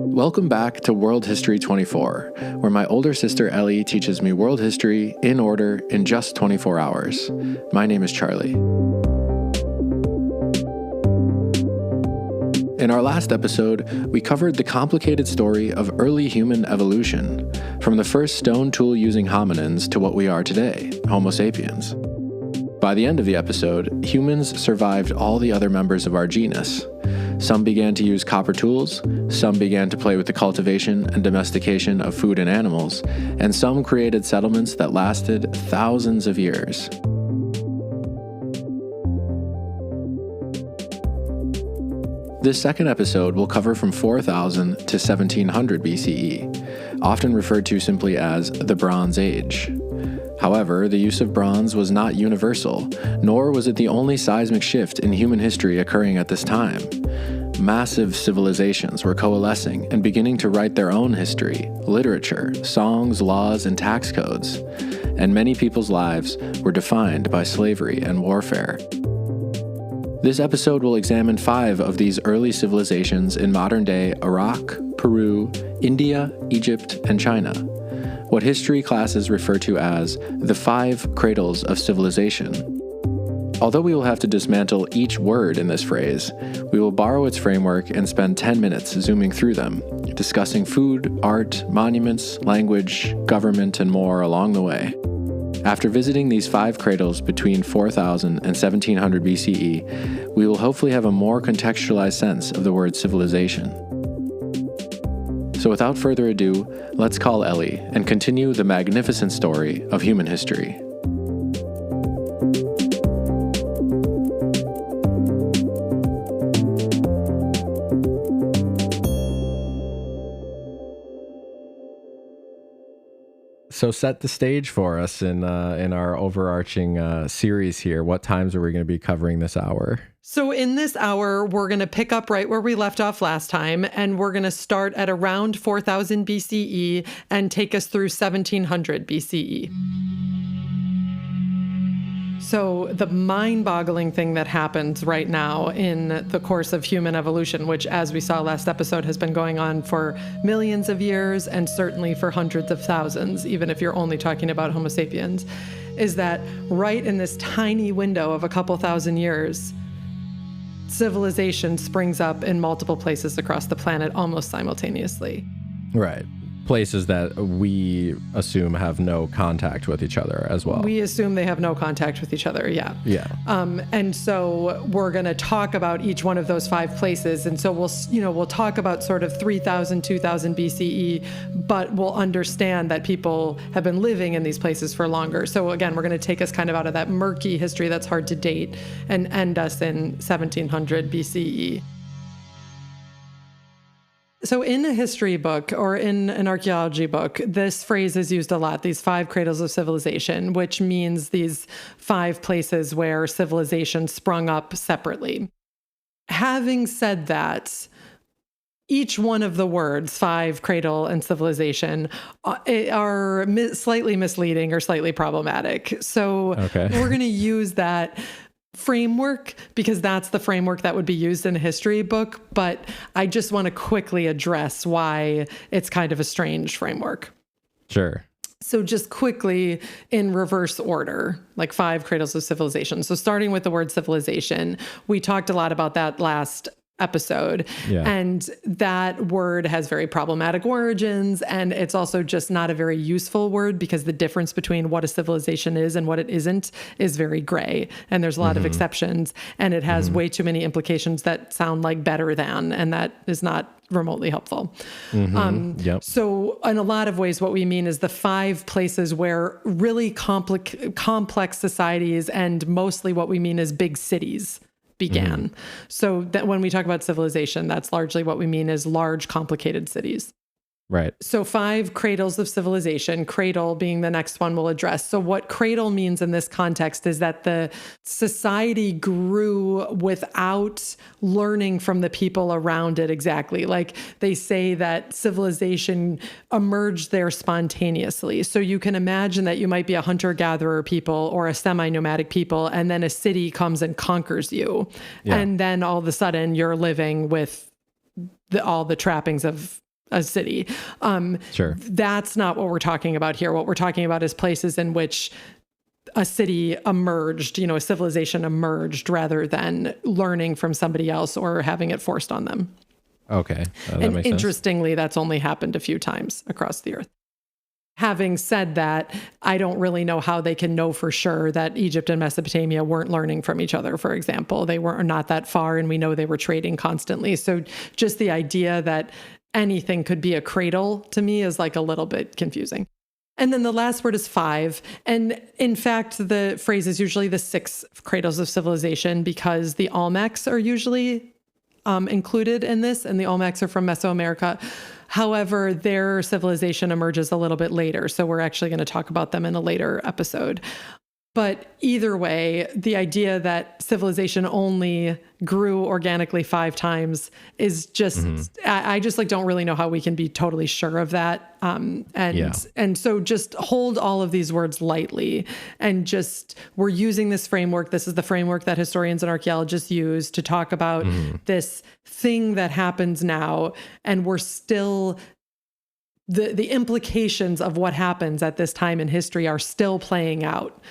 Welcome back to World History 24, where my older sister Ellie teaches me world history in order in just 24 hours. My name is Charlie. In our last episode, we covered the complicated story of early human evolution, from the first stone tool-using hominins to what we are today, Homo sapiens. By the end of the episode, humans survived all the other members of our genus. Some began to use copper tools, some began to play with the cultivation and domestication of food and animals, and some created settlements that lasted thousands of years. This second episode will cover from 4000 to 1700 BCE, often referred to simply as the Bronze Age. However, the use of bronze was not universal, nor was it the only seismic shift in human history occurring at this time. Massive civilizations were coalescing and beginning to write their own history, literature, songs, laws, and tax codes, and many people's lives were defined by slavery and warfare. This episode will examine 5 of these early civilizations in modern-day Iraq, Peru, India, Egypt, and China, what history classes refer to as the 5 Cradles of Civilization. Although we will have to dismantle each word in this phrase, we will borrow its framework and spend 10 minutes zooming through them, discussing food, art, monuments, language, government, and more along the way. After visiting these 5 cradles between 4000 and 1700 BCE, we will hopefully have a more contextualized sense of the word civilization. So without further ado, let's call Ellie and continue the magnificent story of human history. So set the stage for us in our overarching series here. What times are we going to be covering this hour? So in this hour, we're going to pick up right where we left off last time, and we're going to start at around 4000 BCE and take us through 1700 BCE. So the mind-boggling thing that happens right now in the course of human evolution, which, as we saw last episode, has been going on for millions of years and certainly for hundreds of thousands, even if you're only talking about Homo sapiens, is that right in this tiny window of a couple thousand years, civilization springs up in multiple places across the planet almost simultaneously. Right. Places that we assume have no contact with each other as well. We assume they have no contact with each other, yeah. Yeah. And so we're going to talk about each one of those 5 places. And so we'll talk about sort of 3000, 2000 BCE, but we'll understand that people have been living in these places for longer. So again, we're going to take us kind of out of that murky history that's hard to date and end us in 1700 BCE. So in a history book or in an archaeology book, this phrase is used a lot, these 5 cradles of civilization, which means these 5 places where civilization sprung up separately. Having said that, each one of the words, 5, cradle, and civilization, are slightly misleading or slightly problematic. So We're going to use that framework because that's the framework that would be used in a history book, but I just want to quickly address why it's kind of a strange framework. Sure. So just quickly in reverse order, like 5 cradles of civilization. So starting with the word civilization, we talked a lot about that last episode. Yeah. And that word has very problematic origins. And it's also just not a very useful word because the difference between what a civilization is and what it isn't is very gray. And there's a lot of exceptions. And it has way too many implications that sound like better than, and that is not remotely helpful. So in a lot of ways, what we mean is the 5 places where really complex societies, and mostly what we mean is big cities, began. So that when we talk about civilization, that's largely what we mean is large, complicated cities. Right. So 5 cradles of civilization, cradle being the next one we'll address. So what cradle means in this context is that the society grew without learning from the people around it exactly. Like they say that civilization emerged there spontaneously. So you can imagine that you might be a hunter-gatherer people or a semi-nomadic people, and then a city comes and conquers you. Yeah. And then all of a sudden you're living with all the trappings of a city. Sure. That's not what we're talking about here. What we're talking about is places in which a city emerged, a civilization emerged rather than learning from somebody else or having it forced on them. Okay. That and makes interestingly, that's only happened a few times across the earth. Having said that, I don't really know how they can know for sure that Egypt and Mesopotamia weren't learning from each other, for example. They were not that far, and we know they were trading constantly. So just the idea that anything could be a cradle to me is like a little bit confusing. And then the last word is 5. And in fact, the phrase is usually the 6 cradles of civilization because the Olmecs are usually included in this, and the Olmecs are from Mesoamerica. However, their civilization emerges a little bit later, so we're actually going to talk about them in a later episode. But either way, the idea that civilization only grew organically 5 times is just, I just like don't really know how we can be totally sure of that. And so just hold all of these words lightly and just, we're using this framework. This is the framework that historians and archaeologists use to talk about this thing that happens now. And we're still the implications of what happens at this time in history are still playing out.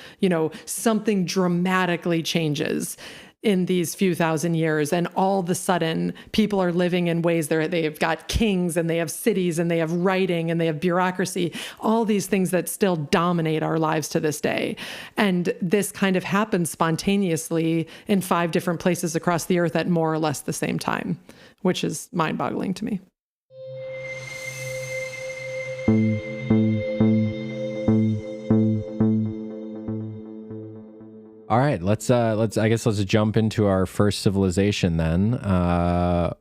Something dramatically changes in these few thousand years, and all of a sudden people are living in ways they've got kings and they have cities and they have writing and they have bureaucracy, all these things that still dominate our lives to this day. And this kind of happens spontaneously in 5 different places across the earth at more or less the same time, which is mind-boggling to me. All right, let's jump into our first civilization then.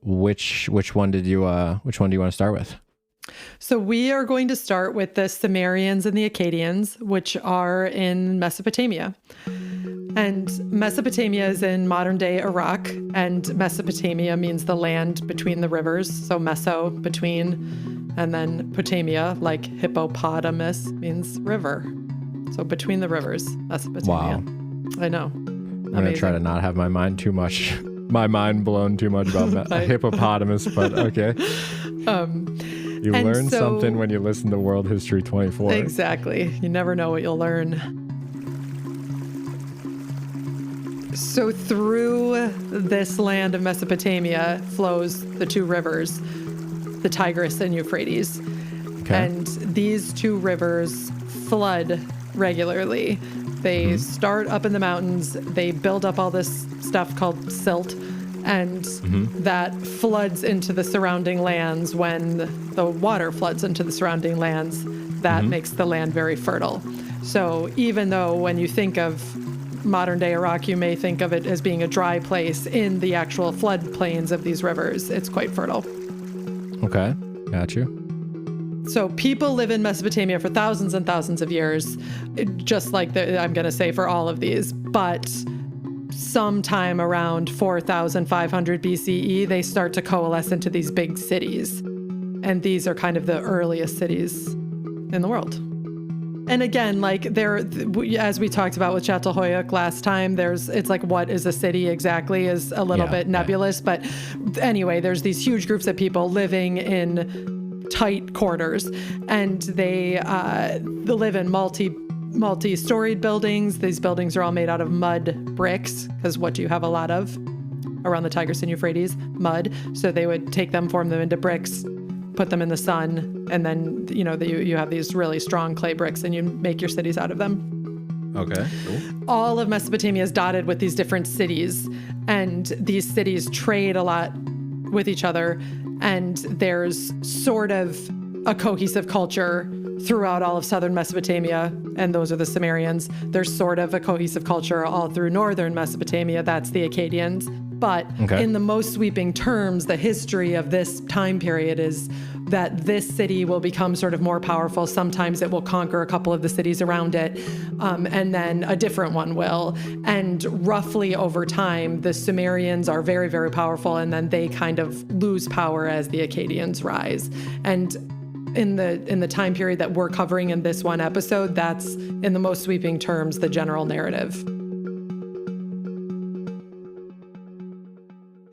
Which one do you want to start with? So we are going to start with the Sumerians and the Akkadians, which are in Mesopotamia. And Mesopotamia is in modern-day Iraq, and Mesopotamia means the land between the rivers. So Meso, between, and then Potamia, like hippopotamus, means river. So between the rivers, Mesopotamia. Wow. I know. I'm going to try to not have my mind blown too much about hippopotamus, but okay. You learn something when you listen to World History 24. Exactly. You never know what you'll learn. So through this land of Mesopotamia flows the 2 rivers, the Tigris and Euphrates. Okay. And these 2 rivers flood regularly. They start up in the mountains. They build up all this stuff called silt, and that floods into the surrounding lands. When the water floods into the surrounding lands, that makes the land very fertile. So even though when you think of modern day Iraq, you may think of it as being a dry place, in the actual floodplains of these rivers, it's quite fertile. Okay, got you. So people live in Mesopotamia for thousands and thousands of years, just like I'm going to say for all of these. But sometime around 4,500 BCE, they start to coalesce into these big cities. And these are kind of the earliest cities in the world. And again, like as we talked about with Çatalhöyük last time, it's like, what is a city exactly is a little bit nebulous. But anyway, there's these huge groups of people living in tight quarters, and they live in multi-storied buildings. These buildings are all made out of mud bricks, because what do you have a lot of around the Tigris and Euphrates? Mud. So they would take them, form them into bricks, put them in the sun, and then you have these really strong clay bricks, and you make your cities out of them. Okay, cool. All of Mesopotamia is dotted with these different cities, and these cities trade a lot with each other. And there's sort of a cohesive culture throughout all of southern Mesopotamia, and those are the Sumerians. There's sort of a cohesive culture all through northern Mesopotamia. That's the Akkadians. But in the most sweeping terms, the history of this time period is that this city will become sort of more powerful. Sometimes it will conquer a couple of the cities around it, and then a different one will. And roughly over time, the Sumerians are very, very powerful, and then they kind of lose power as the Akkadians rise. And in the time period that we're covering in this one episode, that's, in the most sweeping terms, the general narrative.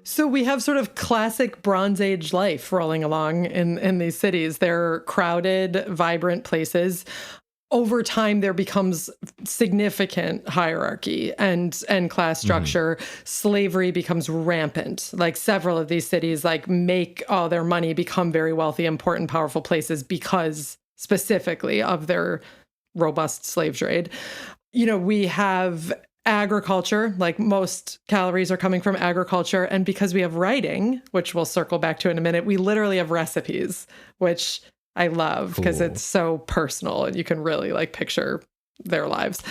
So we have sort of classic Bronze Age life rolling along in these cities. They're crowded, vibrant places. Over time, there becomes significant hierarchy and class structure. Slavery becomes rampant. Like several of these cities, like make all their money, become very wealthy, important, powerful places because specifically of their robust slave trade. You know, we have agriculture, like most calories are coming from agriculture. And because we have writing, which we'll circle back to in a minute, we literally have recipes, which I love because it's so personal and you can really like picture their lives.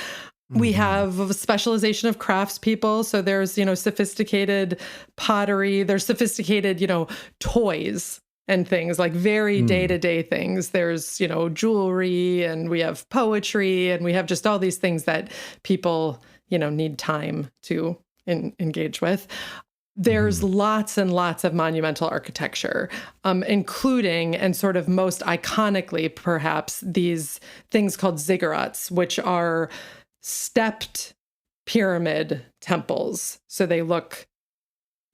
We have a specialization of craftspeople. So there's, you know, sophisticated pottery, there's sophisticated, you know, toys and things like very day-to-day things. There's, you know, jewelry, and we have poetry, and we have just all these things that people, you know, need time to engage with. There's lots and lots of monumental architecture, including, and sort of most iconically, perhaps, these things called ziggurats, which are stepped pyramid temples. So they look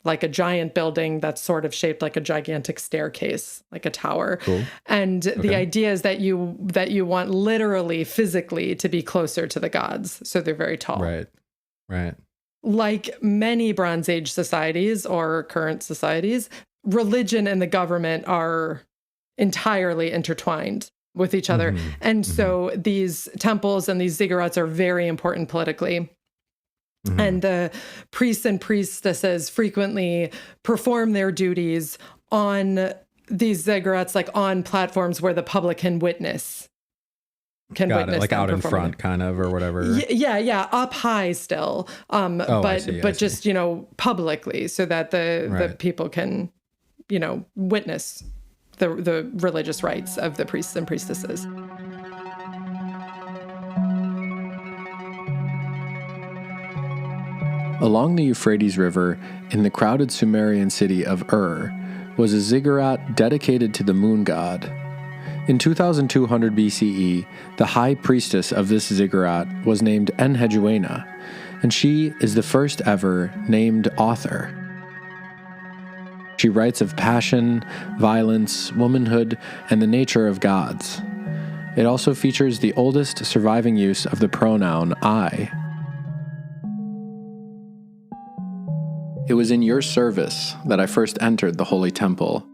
like a giant building that's sort of shaped like a gigantic staircase, like a tower. Cool. And the idea is that you want literally, physically, to be closer to the gods. So they're very tall. Right. Like many Bronze Age societies or current societies, religion and the government are entirely intertwined with each other. And so these temples and these ziggurats are very important politically. And the priests and priestesses frequently perform their duties on these ziggurats, like on platforms where the public can witness. Like out in front, kind of, or whatever. Yeah, up high still, I see. Just, you know, publicly, so that the people can, you know, witness the religious rites of the priests and priestesses. Along the Euphrates River, in the crowded Sumerian city of Ur, was a ziggurat dedicated to the moon god. In 2200 BCE, the high priestess of this ziggurat was named Enheduanna, and she is the first ever named author. She writes of passion, violence, womanhood, and the nature of gods. It also features the oldest surviving use of the pronoun I. It was in your service that I first entered the holy temple.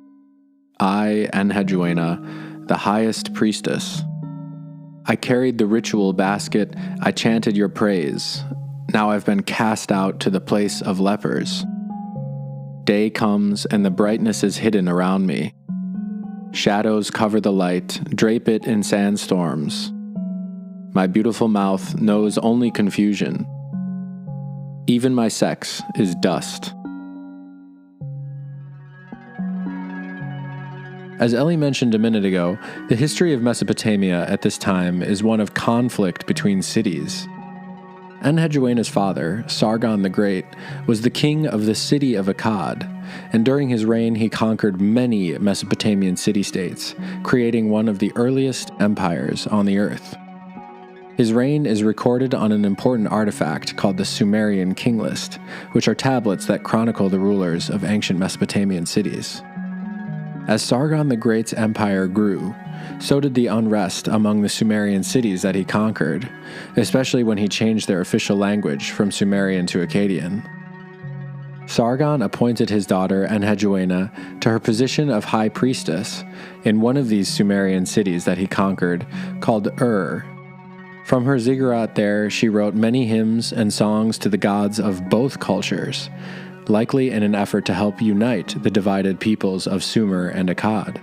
I, Enheduanna, the highest priestess. I carried the ritual basket, I chanted your praise. Now I've been cast out to the place of lepers. Day comes and the brightness is hidden around me. Shadows cover the light, drape it in sandstorms. My beautiful mouth knows only confusion. Even my sex is dust. As Ellie mentioned a minute ago, the history of Mesopotamia at this time is one of conflict between cities. Enheduanna's father, Sargon the Great, was the king of the city of Akkad, and during his reign he conquered many Mesopotamian city-states, creating one of the earliest empires on the earth. His reign is recorded on an important artifact called the Sumerian King List, which are tablets that chronicle the rulers of ancient Mesopotamian cities. As Sargon the Great's empire grew, so did the unrest among the Sumerian cities that he conquered, especially when he changed their official language from Sumerian to Akkadian. Sargon appointed his daughter Enheduanna to her position of high priestess in one of these Sumerian cities that he conquered, called Ur. From her ziggurat there, she wrote many hymns and songs to the gods of both cultures, likely in an effort to help unite the divided peoples of Sumer and Akkad.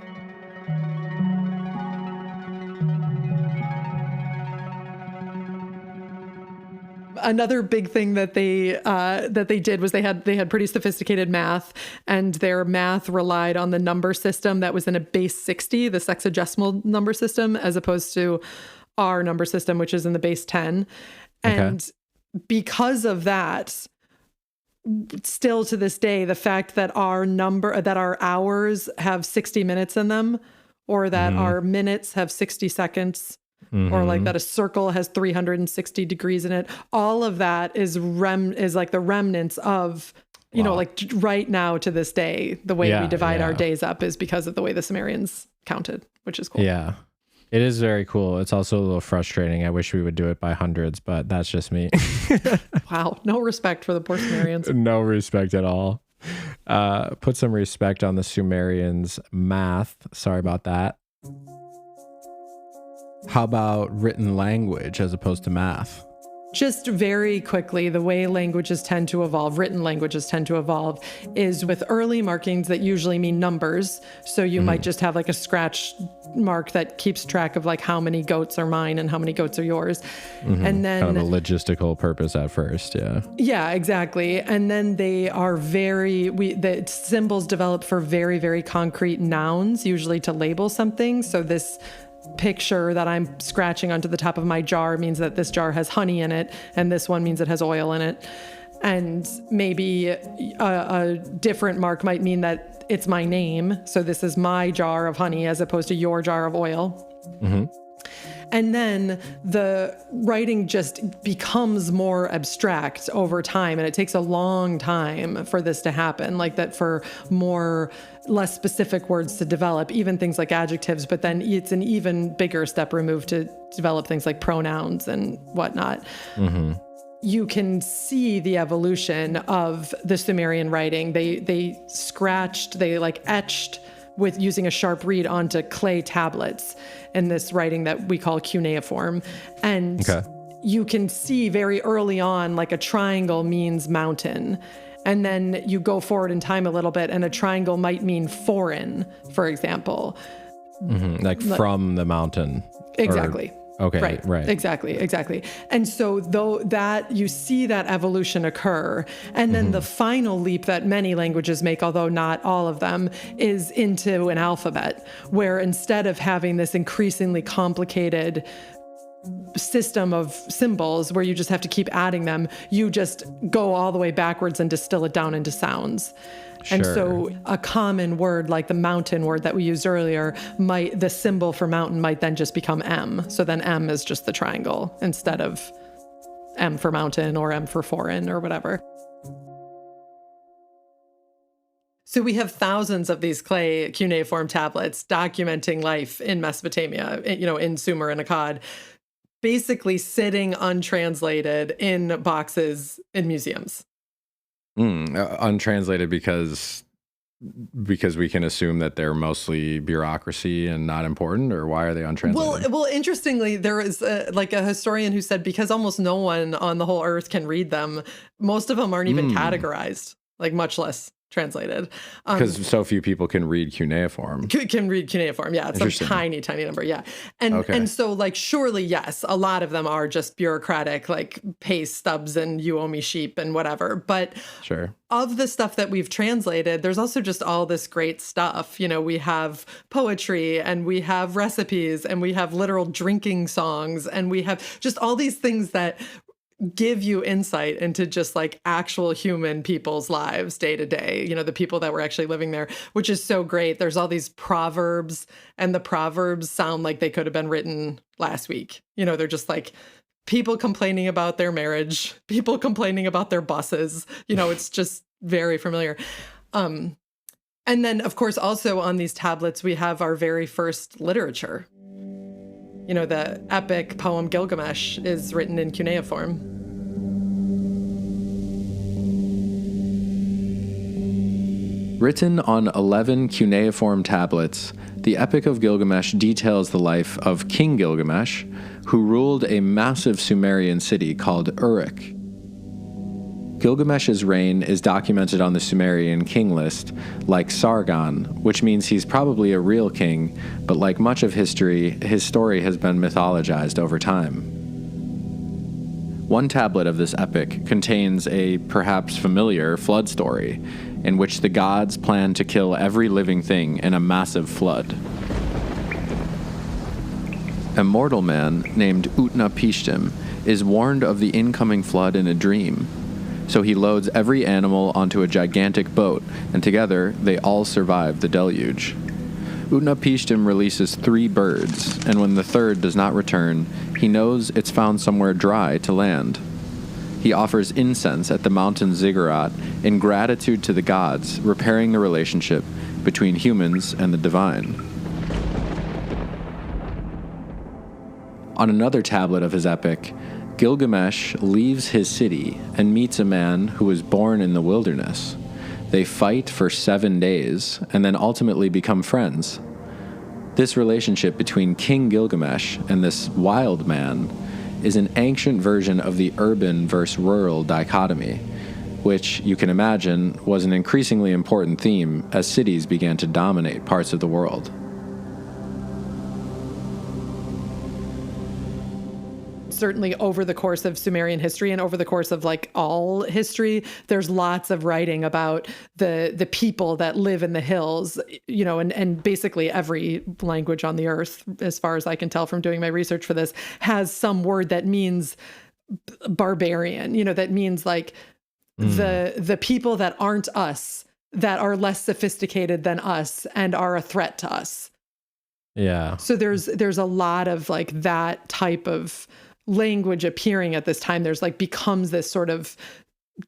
another big thing that they did was they had pretty sophisticated math, and their math relied on the number system that was in a base 60, the sexagesimal number system, as opposed to our number system, which is in the base 10. And because of that, still to this day, the fact that our hours have 60 minutes in them, or that our minutes have 60 seconds, or like that a circle has 360 degrees in it, all of that is like the remnants of, you know, like right now to this day, the way we divide our days up is because of the way the Sumerians counted, which is cool. Yeah. It is very cool. It's also a little frustrating. I wish we would do it by hundreds, but that's just me. Wow. No respect for the poor Sumerians. No respect at all. Put some respect on the Sumerians' math. Sorry about that. How about written language as opposed to math? Just very quickly, the way languages tend to evolve, written languages tend to evolve, is with early markings that usually mean numbers. So you might just have like a scratch mark that keeps track of like how many goats are mine and how many goats are yours. And then kind of a logistical purpose at first. Yeah. Yeah, exactly. And then they are the symbols develop for very, very concrete nouns, usually to label something. So this picture that I'm scratching onto the top of my jar means that this jar has honey in it, and this one means it has oil in it. And maybe a different mark might mean that it's my name. So this is my jar of honey as opposed to your jar of oil. And then the writing just becomes more abstract over time. And it takes a long time for this to happen, like that, for less specific words to develop, even things like adjectives. But then it's an even bigger step removed to develop things like pronouns and whatnot. You can see the evolution of the Sumerian writing. They etched with using a sharp reed onto clay tablets in this writing that we call cuneiform. And you can see very early on, like a triangle means mountain. And then you go forward in time a little bit, and a triangle might mean foreign, for example. Like from the mountain. Exactly. Okay, right. Exactly. And so though that you see that evolution occur, and then the final leap that many languages make, although not all of them, is into an alphabet, where instead of having this increasingly complicated system of symbols where you just have to keep adding them, you just go all the way backwards and distill it down into sounds. And so a common word like the mountain word that we used earlier, the symbol for mountain might then just become M. So then M is just the triangle instead of M for mountain or M for foreign or whatever. So we have thousands of these clay cuneiform tablets documenting life in Mesopotamia, in Sumer and Akkad, basically sitting untranslated in boxes in museums. Untranslated because we can assume that they're mostly bureaucracy and not important, or why are they untranslated? Well, interestingly, there is a historian who said because almost no one on the whole earth can read them, most of them aren't even categorized, like much less translated. Because so few people can read cuneiform. Can read cuneiform, yeah. It's a tiny, tiny number, yeah. And so, like, surely, yes, a lot of them are just bureaucratic, like pay stubs and you owe me sheep and whatever. But of the stuff that we've translated, there's also just all this great stuff. We have poetry, and we have recipes, and we have literal drinking songs, and we have just all these things that give you insight into just like actual human people's lives day to day, the people that were actually living there, which is so great. There's all these proverbs, and the proverbs sound like they could have been written last week. They're just like people complaining about their marriage, people complaining about their bosses. It's just very familiar. And then, of course, also on these tablets, we have our very first literature. The epic poem Gilgamesh is written in cuneiform. Written on 11 cuneiform tablets, the Epic of Gilgamesh details the life of King Gilgamesh, who ruled a massive Sumerian city called Uruk. Gilgamesh's reign is documented on the Sumerian king list like Sargon, which means he's probably a real king, but like much of history, his story has been mythologized over time. One tablet of this epic contains a perhaps familiar flood story, in which the gods plan to kill every living thing in a massive flood. A mortal man named Utnapishtim is warned of the incoming flood in a dream, so he loads every animal onto a gigantic boat, and together they all survive the deluge. Utnapishtim releases 3 birds, and when the third does not return, he knows it's found somewhere dry to land. He offers incense at the mountain ziggurat in gratitude to the gods, repairing the relationship between humans and the divine. On another tablet of his epic, Gilgamesh leaves his city and meets a man who was born in the wilderness. They fight for 7 days and then ultimately become friends. This relationship between King Gilgamesh and this wild man is an ancient version of the urban versus rural dichotomy, which you can imagine was an increasingly important theme as cities began to dominate parts of the world. Certainly over the course of Sumerian history and over the course of like all history, there's lots of writing about the people that live in the hills, you know, and basically every language on the earth, as far as I can tell from doing my research for this, has some word that means barbarian, you know, that means like the people that aren't us, that are less sophisticated than us and are a threat to us. Yeah. So there's a lot of like that type of language appearing at this time. There's like becomes this sort of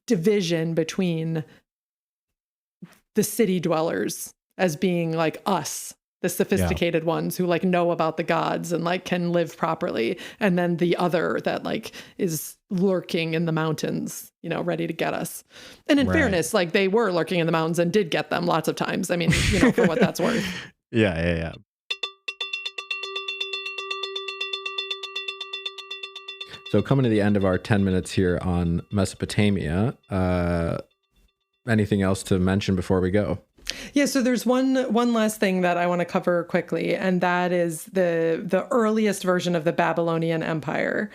division between the city dwellers as being like us, the sophisticated ones who like know about the gods and like can live properly, and then the other that like is lurking in the mountains, you know, ready to get us. And in fairness, like they were lurking in the mountains and did get them lots of times. I mean, you know, for what that's worth. Yeah. So coming to the end of our 10 minutes here on Mesopotamia, anything else to mention before we go? Yeah, so there's one last thing that I want to cover quickly, and that is the earliest version of the Babylonian Empire.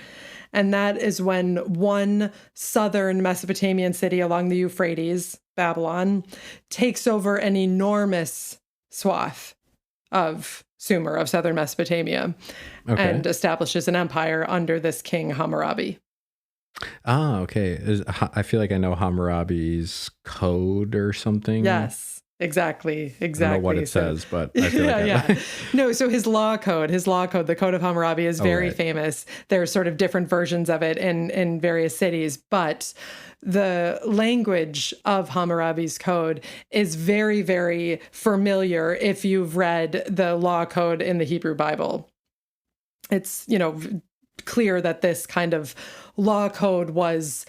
And that is when one southern Mesopotamian city along the Euphrates, Babylon, takes over an enormous swath of Sumer, of southern Mesopotamia, and establishes an empire under this king Hammurabi. Ah, okay. I feel like I know Hammurabi's code or something. Yes, exactly. I don't know what it says, but I feel No, so his law code, the Code of Hammurabi, is very famous. There's sort of different versions of it in various cities, but the language of Hammurabi's code is very, very familiar if you've read the law code in the Hebrew Bible. It's, you know, clear that this kind of law code was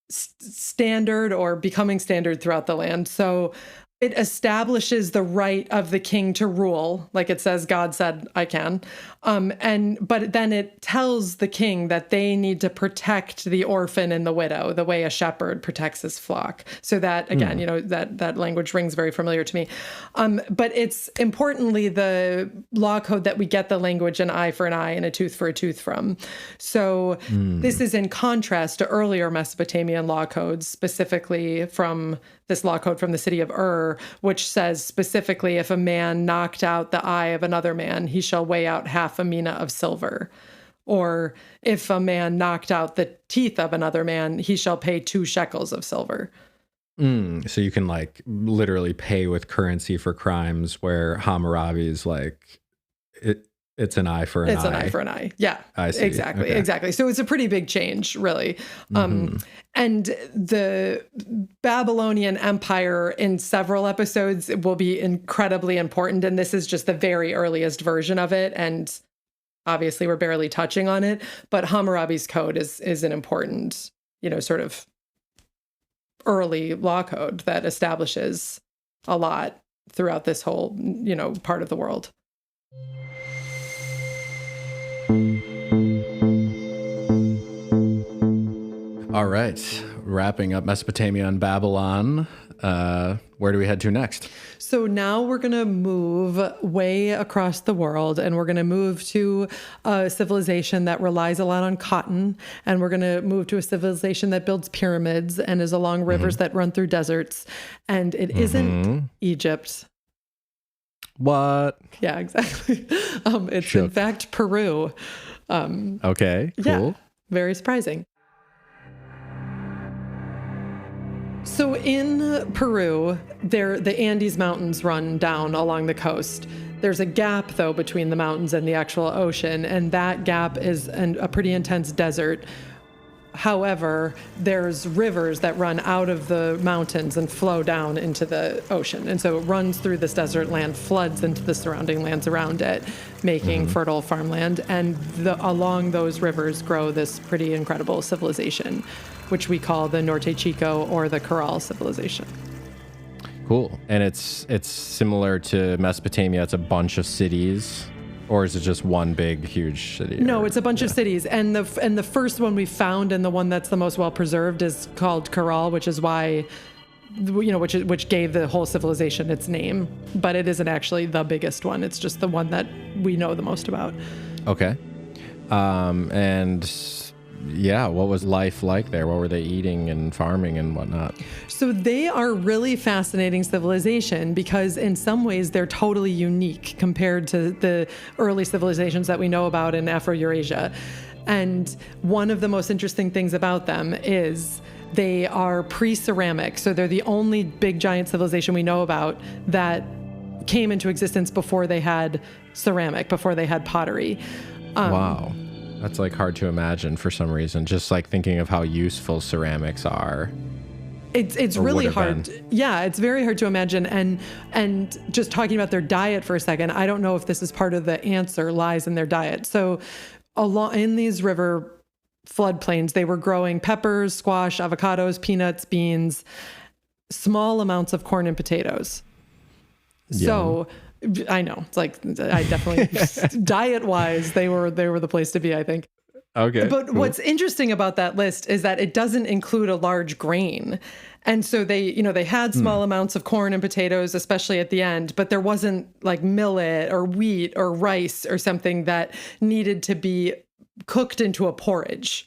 standard or becoming standard throughout the land. So it establishes the right of the king to rule, like it says, God said, I can. But then it tells the king that they need to protect the orphan and the widow the way a shepherd protects his flock. So that, again, you know, that language rings very familiar to me. But it's importantly the law code that we get the language an eye for an eye and a tooth for a tooth from. So this is in contrast to earlier Mesopotamian law codes, specifically from this law code from the city of Ur, which says specifically, if a man knocked out the eye of another man, he shall weigh out half a mina of silver. Or if a man knocked out the teeth of another man, he shall pay 2 shekels of silver. So you can like literally pay with currency for crimes, where Hammurabi's like, it's an eye for an eye. It's an eye for an eye. Yeah, I see. Exactly. So it's a pretty big change, really. And the Babylonian Empire in several episodes will be incredibly important. And this is just the very earliest version of it. And obviously we're barely touching on it, but Hammurabi's code is an important, you know, sort of early law code that establishes a lot throughout this whole, you know, part of the world. All right, wrapping up Mesopotamia and Babylon. where do we head to next? So now we're going to move way across the world, and we're going to move to a civilization that relies a lot on cotton. And we're going to move to a civilization that builds pyramids and is along rivers that run through deserts. And it isn't Egypt. What? Yeah, exactly. It's in fact Peru. Okay, cool. Yeah, very surprising. So in Peru, the Andes Mountains run down along the coast. There's a gap, though, between the mountains and the actual ocean, and that gap is a pretty intense desert. However, there's rivers that run out of the mountains and flow down into the ocean. And so it runs through this desert land, floods into the surrounding lands around it, making fertile farmland. And along those rivers grow this pretty incredible civilization, which we call the Norte Chico or the Corral civilization. Cool. And it's similar to Mesopotamia. It's a bunch of cities. Or is it just one big, huge city? No, it's a bunch of cities. And the first one we found, and the one that's the most well preserved, is called Corral, which is why, which gave the whole civilization its name. But it isn't actually the biggest one. It's just the one that we know the most about. Okay. What was life like there? What were they eating and farming and whatnot? So they are really fascinating civilization because in some ways they're totally unique compared to the early civilizations that we know about in Afro-Eurasia. And one of the most interesting things about them is they are pre-ceramic. So they're the only big giant civilization we know about that came into existence before they had ceramic, before they had pottery. Wow. That's like hard to imagine for some reason. Just like thinking of how useful ceramics are. It's really hard. Yeah, it's very hard to imagine. And just talking about their diet for a second, I don't know if this is part of the answer lies in their diet. So in these river floodplains, they were growing peppers, squash, avocados, peanuts, beans, small amounts of corn and potatoes. Yeah. So I know it's like, I definitely diet wise, they were the place to be, I think. Okay. But cool. What's interesting about that list is that it doesn't include a large grain. And so they had small amounts of corn and potatoes, especially at the end, but there wasn't like millet or wheat or rice or something that needed to be cooked into a porridge.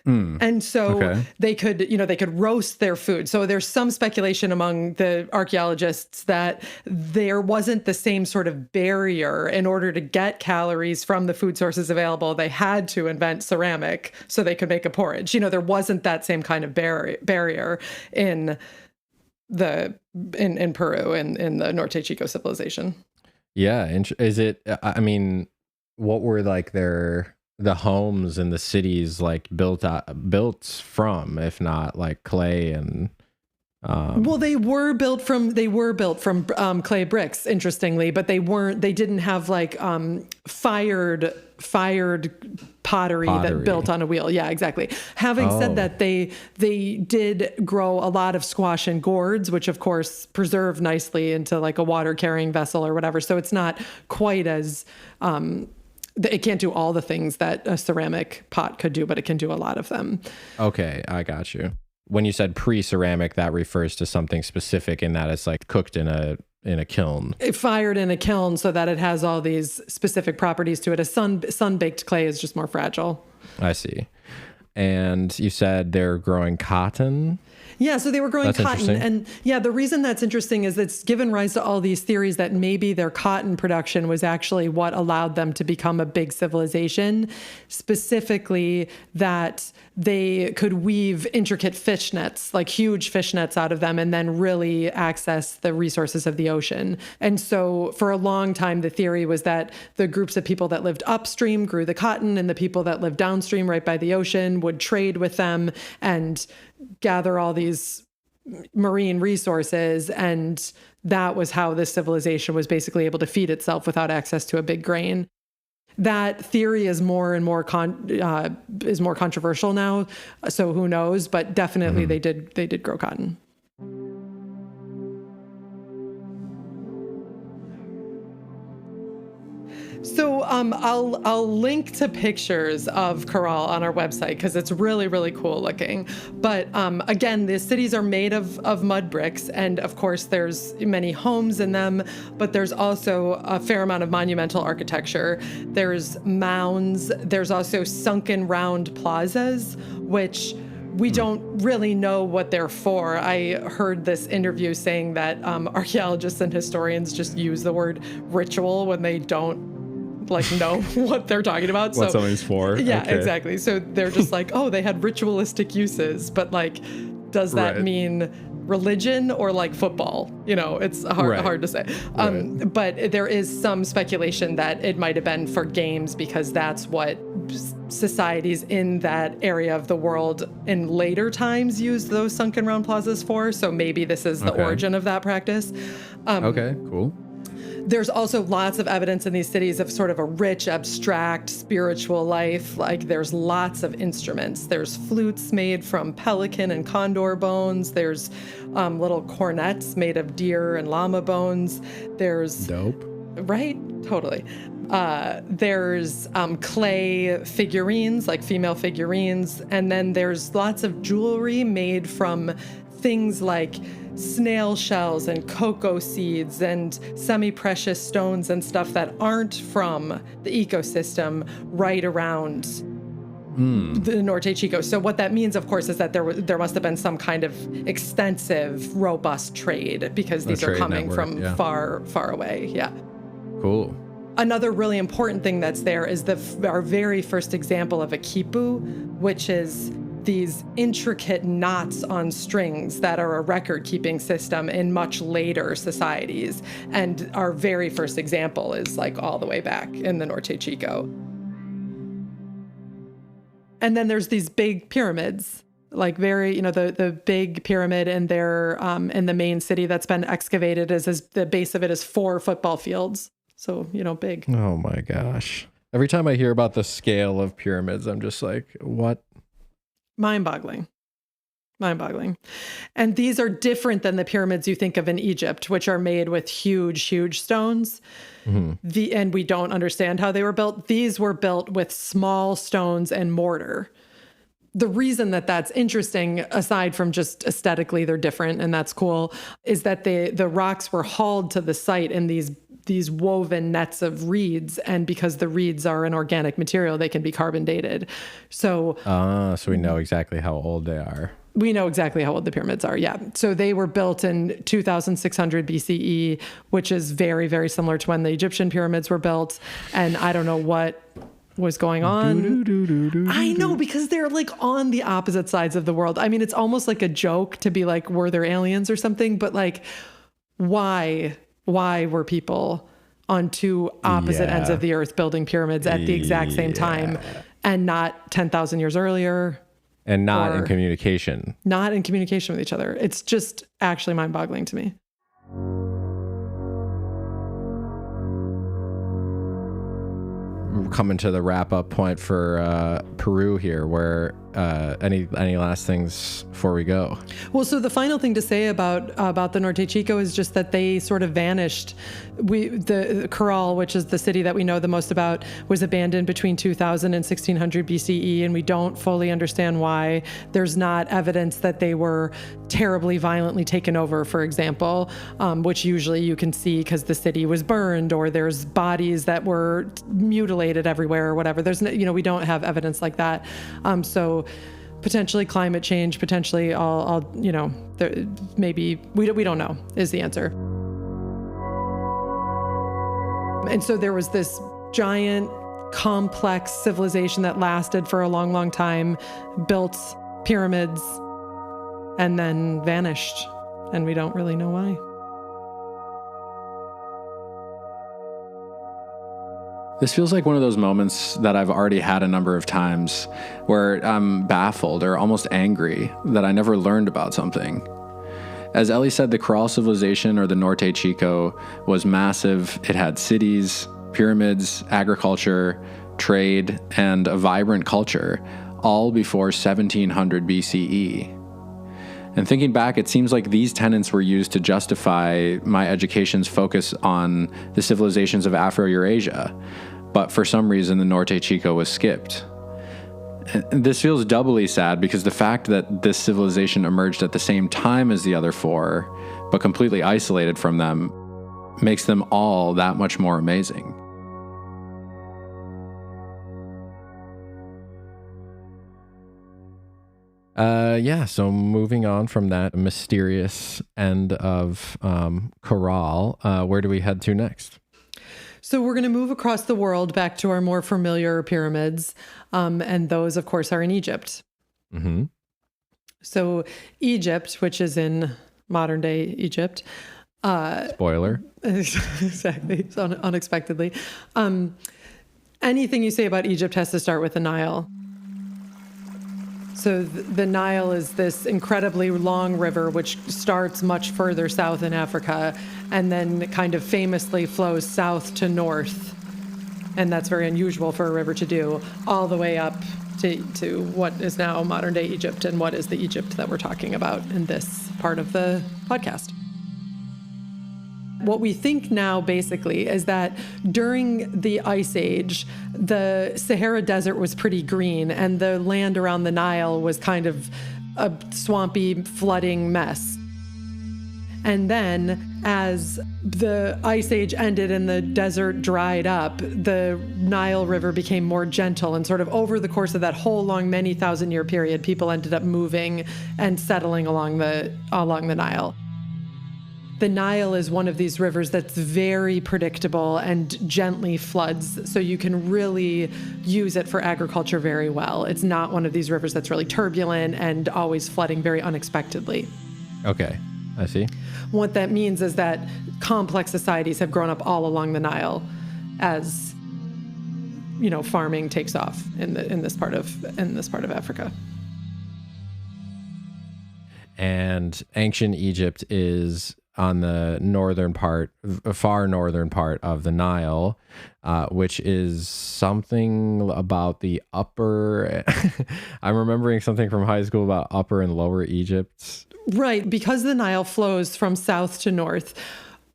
And so they could roast their food. So there's some speculation among the archaeologists that there wasn't the same sort of barrier in order to get calories from the food sources available. They had to invent ceramic so they could make a porridge. There wasn't that same kind of barrier in Peru in the Norte Chico civilization. Yeah. Is it, what were like the homes and the cities like built from, if not like clay and well, they were built from clay bricks, interestingly, but they didn't have like fired pottery that built on a wheel. Yeah, exactly. Having said that, they did grow a lot of squash and gourds, which of course preserve nicely into like a water carrying vessel or whatever. So it's not quite as it can't do all the things that a ceramic pot could do, but it can do a lot of them. Okay, I got you. When you said pre-ceramic, that refers to something specific in that it's like cooked in a kiln. It fired in a kiln so that it has all these specific properties to it. A sun-baked clay is just more fragile. I see. And you said they're growing cotton? Yeah, so they were growing cotton. And yeah, the reason that's interesting is it's given rise to all these theories that maybe their cotton production was actually what allowed them to become a big civilization, specifically that they could weave intricate fish nets, like huge fish nets out of them, and then really access the resources of the ocean. And so for a long time, the theory was that the groups of people that lived upstream grew the cotton, and the people that lived downstream right by the ocean would trade with them and gather all these marine resources. And that was how this civilization was basically able to feed itself without access to a big grain. That theory is more and more more controversial now. So who knows? But definitely they did grow cotton. So I'll link to pictures of Caral on our website because it's really, really cool looking. But again, the cities are made of mud bricks. And of course, there's many homes in them, but there's also a fair amount of monumental architecture. There's mounds. There's also sunken round plazas, which we don't really know what they're for. I heard this interview saying that archaeologists and historians just use the word ritual when they don't know what they're talking about. What something's for. Yeah, okay. Exactly. So they're just oh, they had ritualistic uses, but does that mean religion or football? It's hard to say. But there is some speculation that it might have been for games because that's what societies in that area of the world in later times used those sunken round plazas for. So maybe this is the origin of that practice. Okay, cool. There's also lots of evidence in these cities of sort of a rich, abstract, spiritual life. There's lots of instruments. There's flutes made from pelican and condor bones. There's little cornets made of deer and llama bones. There's... Dope. Right? Totally. There's clay figurines, female figurines. And then there's lots of jewelry made from things like snail shells and cocoa seeds and semi-precious stones and stuff that aren't from the ecosystem right around the Norte Chico. So what that means, of course, is that there must have been some kind of extensive, robust trade because these are coming from far, far away. Yeah. Cool. Another really important thing that's there is our very first example of a quipu, which is these intricate knots on strings that are a record-keeping system in much later societies. And our very first example is all the way back in the Norte Chico. And then there's these big pyramids, the big pyramid in there in the main city that's been excavated the base of it is 4 football fields. So, big. Oh my gosh. Every time I hear about the scale of pyramids, I'm just what? Mind-boggling. And these are different than the pyramids you think of in Egypt, which are made with huge, huge stones. Mm-hmm. And we don't understand how they were built. These were built with small stones and mortar. The reason that that's interesting, aside from just aesthetically they're different and that's cool, is that the rocks were hauled to the site in these woven nets of reeds, and because the reeds are an organic material, they can be carbon dated. So we know exactly how old they are. We know exactly how old the pyramids are, yeah. So they were built in 2600 BCE, which is very, very similar to when the Egyptian pyramids were built. And I don't know what was going on. I know, because they're on the opposite sides of the world. I mean, it's almost like a joke to be were there aliens or something? But why were people on two opposite ends of the earth building pyramids at the exact same time and not 10,000 years earlier? And not in communication. Not in communication with each other. It's just actually mind-boggling to me. We're coming to the wrap-up point for Peru here, where any last things before we go? Well, so the final thing to say about the Norte Chico is just that they sort of vanished. The Caral, which is the city that we know the most about, was abandoned between 2000 and 1600 BCE, and we don't fully understand why. There's not evidence that they were terribly violently taken over, for example, which usually you can see because the city was burned or there's bodies that were mutilated everywhere or whatever. There's we don't have evidence like that. So potentially climate change, potentially maybe we don't know is the answer. And so there was this giant, complex civilization that lasted for a long, long time, built pyramids, and then vanished. And we don't really know why. This feels like one of those moments that I've already had a number of times where I'm baffled or almost angry that I never learned about something. As Ellie said, the Cradles of Civilization, or the Norte Chico, was massive. It had cities, pyramids, agriculture, trade, and a vibrant culture, all before 1700 BCE. And thinking back, it seems like these tenets were used to justify my education's focus on the civilizations of Afro-Eurasia. But for some reason, the Norte Chico was skipped. And this feels doubly sad because the fact that this civilization emerged at the same time as the other four, but completely isolated from them, makes them all that much more amazing. So moving on from that mysterious end of Corral, where do we head to next? So we're going to move across the world back to our more familiar pyramids, and those, of course, are in Egypt. Mm-hmm. So Egypt, which is in modern-day Egypt. Spoiler. Exactly, so unexpectedly. Anything you say about Egypt has to start with the Nile. So the Nile is this incredibly long river which starts much further south in Africa and then kind of famously flows south to north. And that's very unusual for a river to do, all the way up to what is now modern-day Egypt and what is the Egypt that we're talking about in this part of the podcast. What we think now, basically, is that during the Ice Age, the Sahara Desert was pretty green, and the land around the Nile was kind of a swampy, flooding mess. And then, as the Ice Age ended and the desert dried up, the Nile River became more gentle, and sort of over the course of that whole long, many thousand-year period, people ended up moving and settling along the Nile. The Nile is one of these rivers that's very predictable and gently floods, so you can really use it for agriculture very well. It's not one of these rivers that's really turbulent and always flooding very unexpectedly. Okay, I see. What that means is that complex societies have grown up all along the Nile as, farming takes off in this part of Africa. And ancient Egypt is on the far northern part of the Nile, which is something about the upper. I'm remembering something from high school about upper and lower Egypt. Right, because the Nile flows from south to north.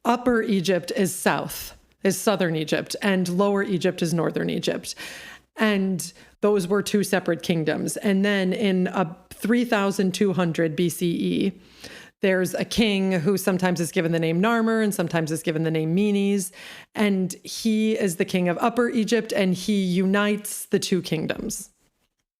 Upper Egypt is southern Egypt, and lower Egypt is northern Egypt. And those were two separate kingdoms. And then in 3200 BCE, there's a king who sometimes is given the name Narmer and sometimes is given the name Menes. And he is the king of Upper Egypt, and he unites the two kingdoms.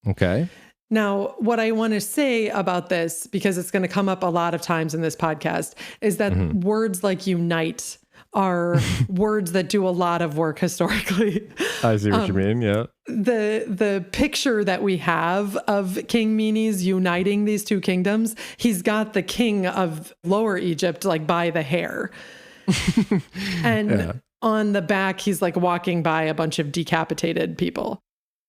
Okay. Now, what I want to say about this, because it's going to come up a lot of times in this podcast, is that words like unite are words that do a lot of work historically. I see what you mean, yeah. The picture that we have of King Menes uniting these two kingdoms, he's got the king of Lower Egypt like by the hair. And on the back, he's like walking by a bunch of decapitated people.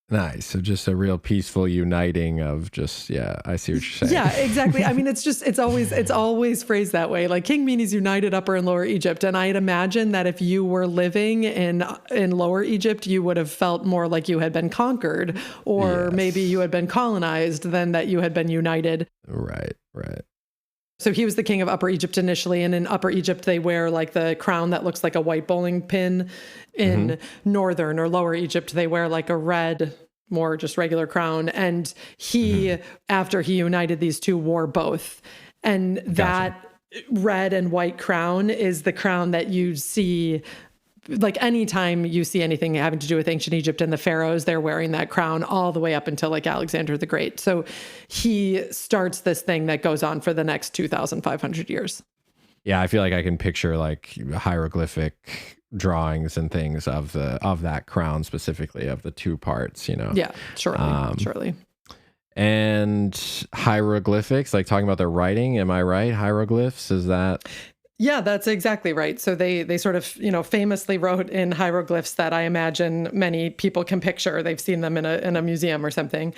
Nice. So just a real peaceful uniting of just, I see what you're saying. Yeah, exactly. I mean, it's always phrased that way. Like King Menes united Upper and Lower Egypt. And I'd imagine that if you were living in Lower Egypt, you would have felt more like you had been conquered, or maybe you had been colonized than that you had been united. Right. So he was the king of Upper Egypt initially, and in Upper Egypt, they wear like the crown that looks like a white bowling pin. In Northern or Lower Egypt, they wear like a red, more just regular crown. And he, after he united these two, wore both. And that red and white crown is the crown that you see. Like anytime you see anything having to do with ancient Egypt and the pharaohs, they're wearing that crown all the way up until like Alexander the Great. So he starts this thing that goes on for the next 2,500 years. Yeah, I feel like I can picture like hieroglyphic drawings and things of that crown, specifically of the two parts, Yeah, surely. And hieroglyphics, like talking about their writing, am I right? Hieroglyphs, is that? Yeah, that's exactly right. So they sort of, famously wrote in hieroglyphs that I imagine many people can picture. They've seen them in a museum or something.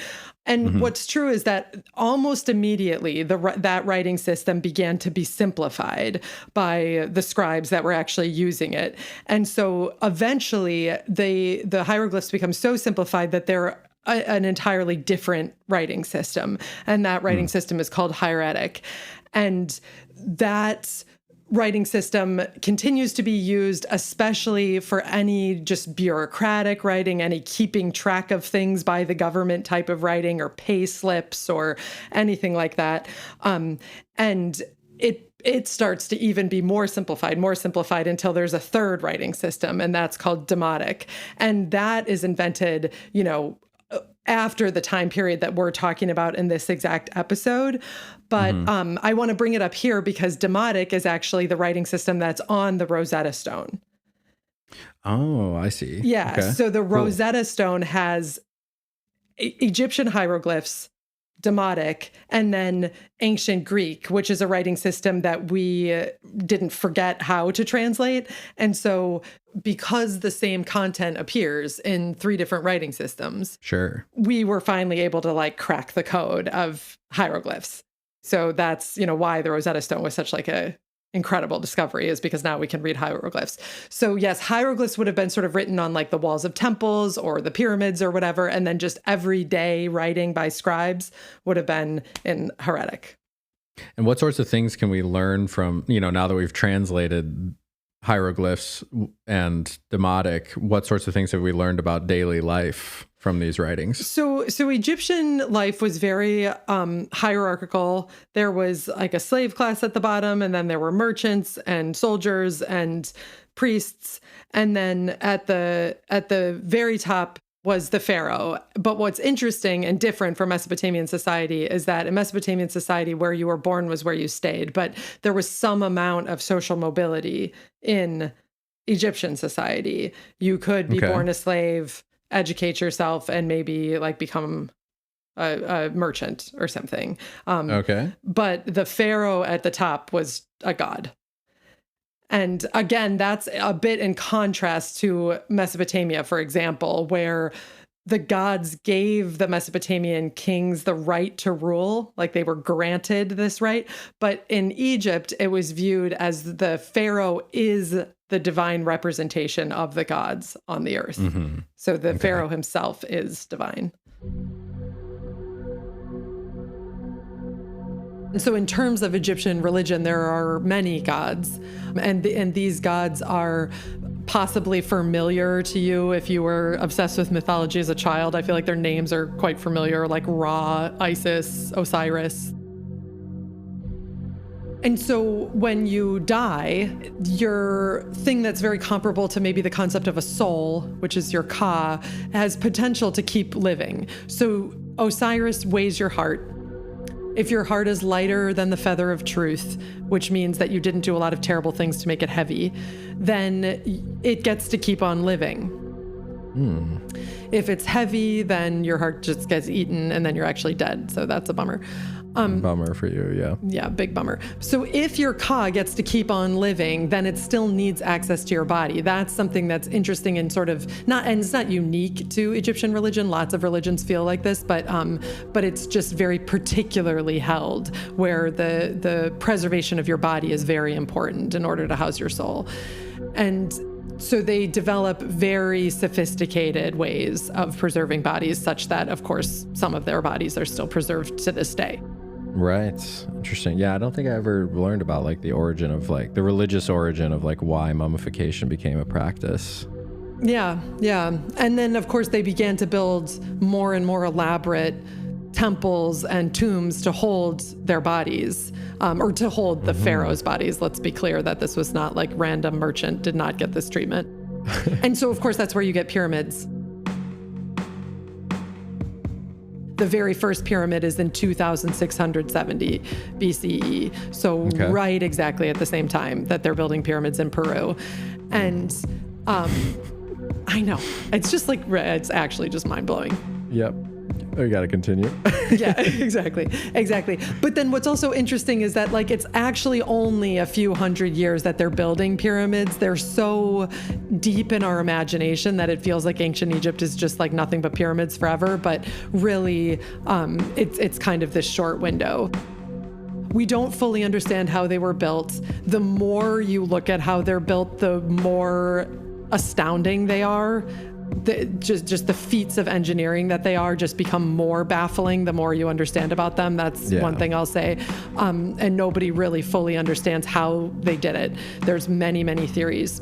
And what's true is that almost immediately that writing system began to be simplified by the scribes that were actually using it. And so eventually the hieroglyphs become so simplified that they're an entirely different writing system. And that writing system is called hieratic. And that writing system continues to be used, especially for any just bureaucratic writing, any keeping track of things by the government type of writing, or pay slips or anything like that. And it starts to even be more simplified until there's a third writing system, and that's called demotic. And that is invented, after the time period that we're talking about in this exact episode. But I want to bring it up here because demotic is actually the writing system that's on the Rosetta Stone. Oh, I see. Yeah. Okay. So the Rosetta Stone has Egyptian hieroglyphs, demotic, and then ancient Greek, which is a writing system that we didn't forget how to translate. And so because the same content appears in 3 different writing systems, Sure. we were finally able to crack the code of hieroglyphs. So that's, why the Rosetta Stone was such a incredible discovery, is because now we can read hieroglyphs. So yes, hieroglyphs would have been sort of written on the walls of temples or the pyramids or whatever. And then just everyday writing by scribes would have been in hieratic. And what sorts of things can we learn from, now that we've translated hieroglyphs and demotic, what sorts of things have we learned about daily life from these writings? So Egyptian life was very hierarchical. There was a slave class at the bottom, and then there were merchants and soldiers and priests. And then at the very top was the pharaoh. But what's interesting and different from Mesopotamian society is that in Mesopotamian society, where you were born was where you stayed. But there was some amount of social mobility in Egyptian society. You could be born a slave, educate yourself, and maybe become a merchant or something. But the pharaoh at the top was a god. And again, that's a bit in contrast to Mesopotamia, for example, where the gods gave the Mesopotamian kings the right to rule, they were granted this right. But in Egypt, it was viewed as the pharaoh is the divine representation of the gods on the earth. Mm-hmm. So the pharaoh himself is divine. And so in terms of Egyptian religion, there are many gods, and these gods are possibly familiar to you if you were obsessed with mythology as a child. I feel like their names are quite familiar, like Ra, Isis, Osiris. And so when you die, your thing that's very comparable to maybe the concept of a soul, which is your Ka, has potential to keep living. So Osiris weighs your heart. If your heart is lighter than the feather of truth, which means that you didn't do a lot of terrible things to make it heavy, then it gets to keep on living. If it's heavy, then your heart just gets eaten and then you're actually dead. So that's a bummer. Bummer for you, yeah. Yeah, big bummer. So if your Ka gets to keep on living, then it still needs access to your body. That's something that's interesting and sort of and it's not unique to Egyptian religion. Lots of religions feel like this, but it's just very particularly held, where the preservation of your body is very important in order to house your soul. And so they develop very sophisticated ways of preserving bodies, such that, of course, some of their bodies are still preserved to this day. Right. Interesting. Yeah, I don't think I ever learned about the origin of the religious origin of why mummification became a practice. Yeah. And then, of course, they began to build more and more elaborate temples and tombs to hold their bodies, or to hold the pharaoh's bodies. Let's be clear that this was not random merchant did not get this treatment. And so, of course, that's where you get pyramids. The very first pyramid is in 2670 BCE. So right exactly at the same time that they're building pyramids in Peru. And I know, it's just it's actually just mind blowing. Yep. We got to continue. Yeah, exactly. But then what's also interesting is that it's actually only a few hundred years that they're building pyramids. They're so deep in our imagination that it feels like ancient Egypt is just nothing but pyramids forever. But really, it's kind of this short window. We don't fully understand how they were built. The more you look at how they're built, the more astounding they are. just the feats of engineering that they are just become more baffling the more you understand about them. That's one thing I'll say. And nobody really fully understands how they did it. There's many, many theories.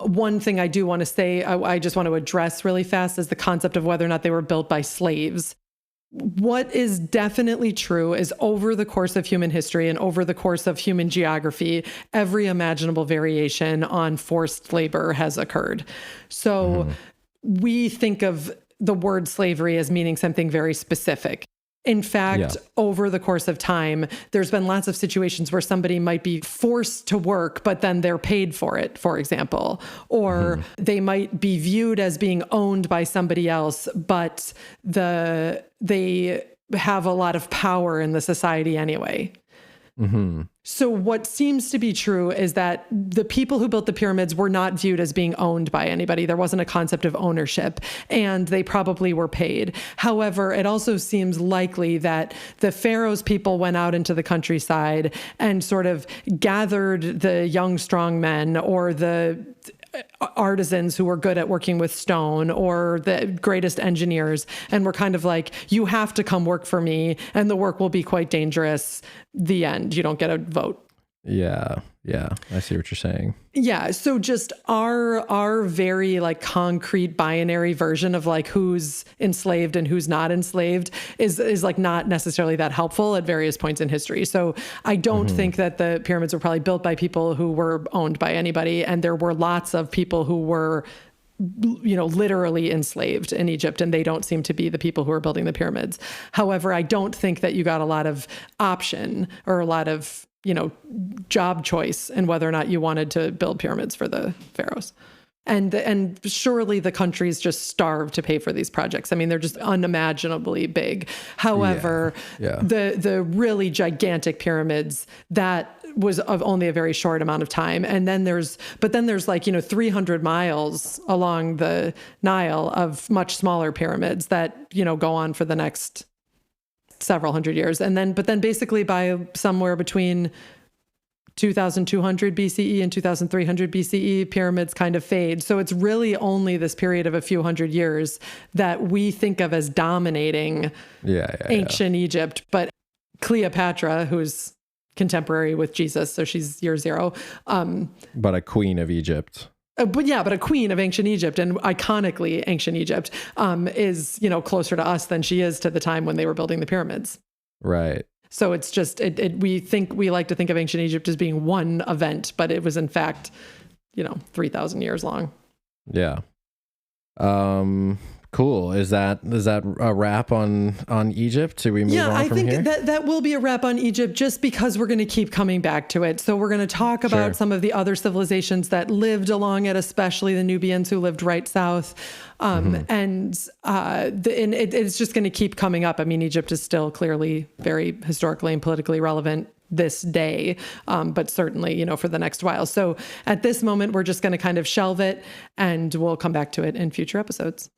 One thing I do want to say, I just want to address really fast, is the concept of whether or not they were built by slaves. What is definitely true is over the course of human history and over the course of human geography, every imaginable variation on forced labor has occurred. So we think of the word slavery as meaning something very specific. In fact, over the course of time, there's been lots of situations where somebody might be forced to work, but then they're paid for it, for example. Or they might be viewed as being owned by somebody else, but they have a lot of power in the society anyway. So what seems to be true is that the people who built the pyramids were not viewed as being owned by anybody. There wasn't a concept of ownership, and they probably were paid. However, it also seems likely that the pharaoh's people went out into the countryside and sort of gathered the young, strong men or the artisans who were good at working with stone or the greatest engineers, and were kind of like, you have to come work for me and the work will be quite dangerous. The end. You don't get a vote. Yeah. I see what you're saying. Yeah. So just our very like concrete binary version of like who's enslaved and who's not enslaved is like not necessarily that helpful at various points in history. So I don't think that the pyramids were probably built by people who were owned by anybody. And there were lots of people who were, literally enslaved in Egypt, and they don't seem to be the people who are building the pyramids. However, I don't think that you got a lot of option or a lot of job choice in whether or not you wanted to build pyramids for the pharaohs. And surely the countries just starved to pay for these projects. I mean, they're just unimaginably big. However, the really gigantic pyramids, that was of only a very short amount of time. And then there's like, 300 miles along the Nile of much smaller pyramids that, go on for the next several hundred years. But then basically by somewhere between 2200 BCE and 2300 BCE, pyramids kind of fade. So it's really only this period of a few hundred years that we think of as dominating ancient Egypt. But Cleopatra, who's contemporary with Jesus, so she's year zero. But a queen of Egypt. But a queen of ancient Egypt, and iconically ancient Egypt, is, closer to us than she is to the time when they were building the pyramids. Right. So it's just, we like to think of ancient Egypt as being one event, but it was in fact, 3,000 years long. Yeah. Cool. Is that a wrap on Egypt? Do we move on from here? Yeah, I think that will be a wrap on Egypt, just because we're going to keep coming back to it. So we're going to talk about some of the other civilizations that lived along it, especially the Nubians who lived right south. And it's just going to keep coming up. I mean, Egypt is still clearly very historically and politically relevant this day, but certainly, for the next while. So at this moment, we're just going to kind of shelve it, and we'll come back to it in future episodes.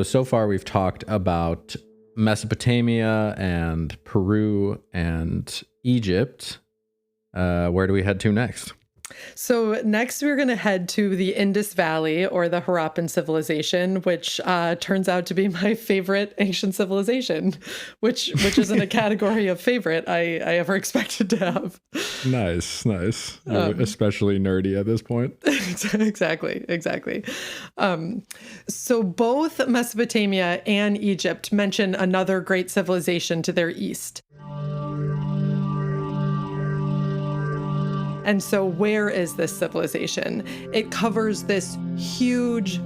So far we've talked about Mesopotamia and Peru and Egypt. Where do we head to next? So next we're going to head to the Indus Valley, or the Harappan civilization, which turns out to be my favorite ancient civilization, which isn't a category of favorite I ever expected to have. Nice. You're especially nerdy at this point. Exactly. So both Mesopotamia and Egypt mention another great civilization to their east. And so where is this civilization? It covers this huge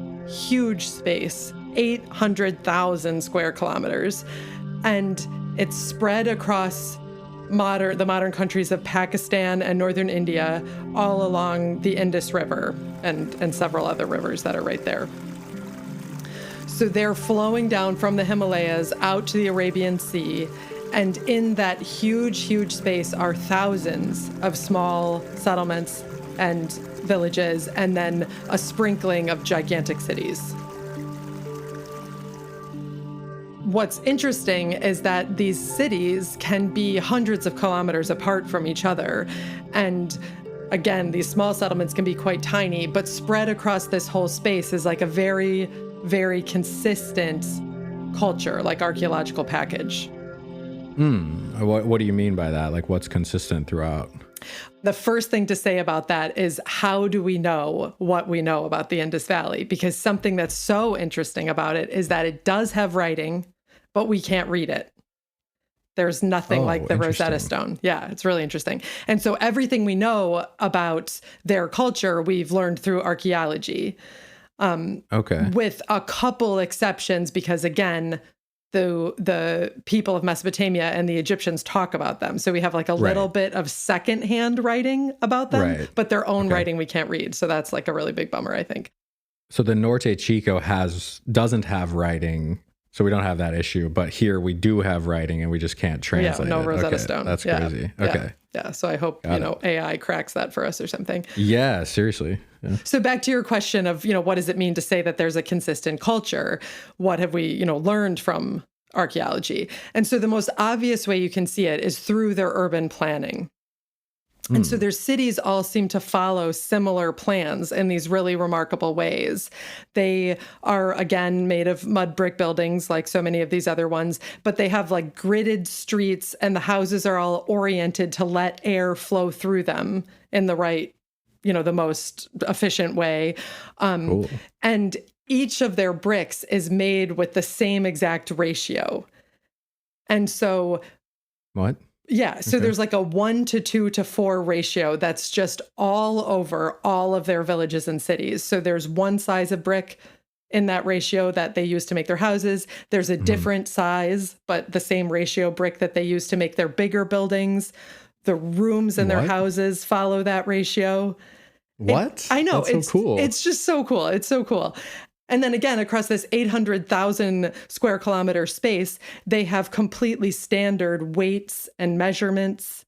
space, 800,000 square kilometers. And it's spread across the modern countries of Pakistan and northern India, all along the Indus River and several other rivers that are right there. So they're flowing down from the Himalayas out to the Arabian Sea. And in that huge space are thousands of small settlements and villages, and then a sprinkling of gigantic cities. what's interesting is that these cities can be hundreds of kilometers apart from each other. And again, these small settlements can be quite tiny, but spread across this whole space is like a very, very consistent culture, like archaeological package. What do you mean by that? Like, what's consistent throughout? The first thing to say about that is, how do we know what we know about the Indus Valley? Because something that's so interesting about it is that it does have writing, but we can't read it. There's nothing like the Rosetta Stone. Yeah, it's really interesting. And so everything we know about their culture, we've learned through archaeology. With a couple exceptions, because again, the people of Mesopotamia and the Egyptians talk about them. So we have like a little bit of secondhand writing about them, but their own writing we can't read. So that's like a really big bummer, I think. So the Norte Chico doesn't have writing, so we don't have that issue. But here we do have writing, and we just can't translate it. No Rosetta Stone. That's crazy. Okay. Yeah. So I hope, AI cracks that for us or something. Yeah, seriously. Yeah. So back to your question of, what does it mean to say that there's a consistent culture? What have we, learned from archaeology? And so the most obvious way you can see it is through their urban planning. And so their cities all seem to follow similar plans in these really remarkable ways. They are, again, made of mud brick buildings like so many of these other ones, but they have like gridded streets, and the houses are all oriented to let air flow through them in the right, the most efficient way. Cool. And each of their bricks is made with the same exact ratio. And so... What? Yeah. So there's like a 1 to 2 to 4 ratio that's just all over all of their villages and cities. So there's one size of brick in that ratio that they use to make their houses. There's a different size, but the same ratio brick that they use to make their bigger buildings. The rooms in their houses follow that ratio. What? I know. That's so cool. It's just so cool. It's so cool. And then again, across this 800,000 square kilometer space, they have completely standard weights and measurements,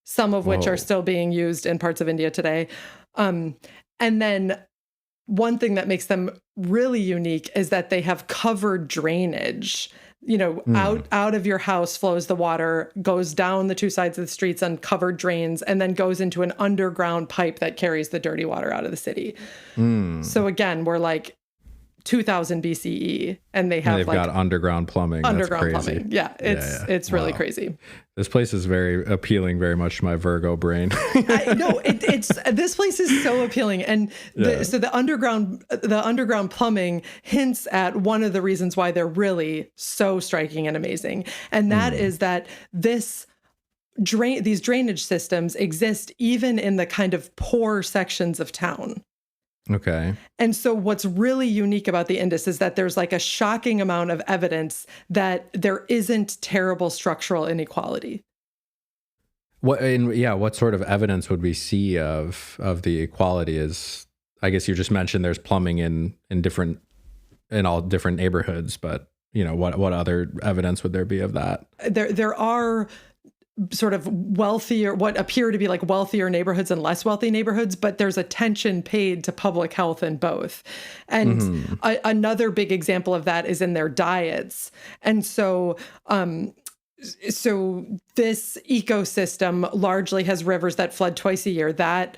some of which are still being used in parts of India today. And then one thing that makes them really unique is that they have covered drainage. Out of your house flows the water, goes down the two sides of the streets on covered drains, and then goes into an underground pipe that carries the dirty water out of the city. So again, we're like 2000 BCE, and they've got underground plumbing. Underground plumbing. Yeah, it's really crazy. This place is very appealing, very much to my Virgo brain. This place is so appealing, and so the underground plumbing hints at one of the reasons why they're really so striking and amazing, and that is that these drainage systems exist even in the kind of poor sections of town. Okay. And so what's really unique about the Indus is that there's like a shocking amount of evidence that there isn't terrible structural inequality. What sort of evidence would we see of the equality? Is, I guess you just mentioned there's plumbing in all different neighborhoods, but what other evidence would there be of that? There are sort of wealthier, what appear to be like wealthier neighborhoods and less wealthy neighborhoods, but there's attention paid to public health in both. And another big example of that is in their diets. And so this ecosystem largely has rivers that flood twice a year. That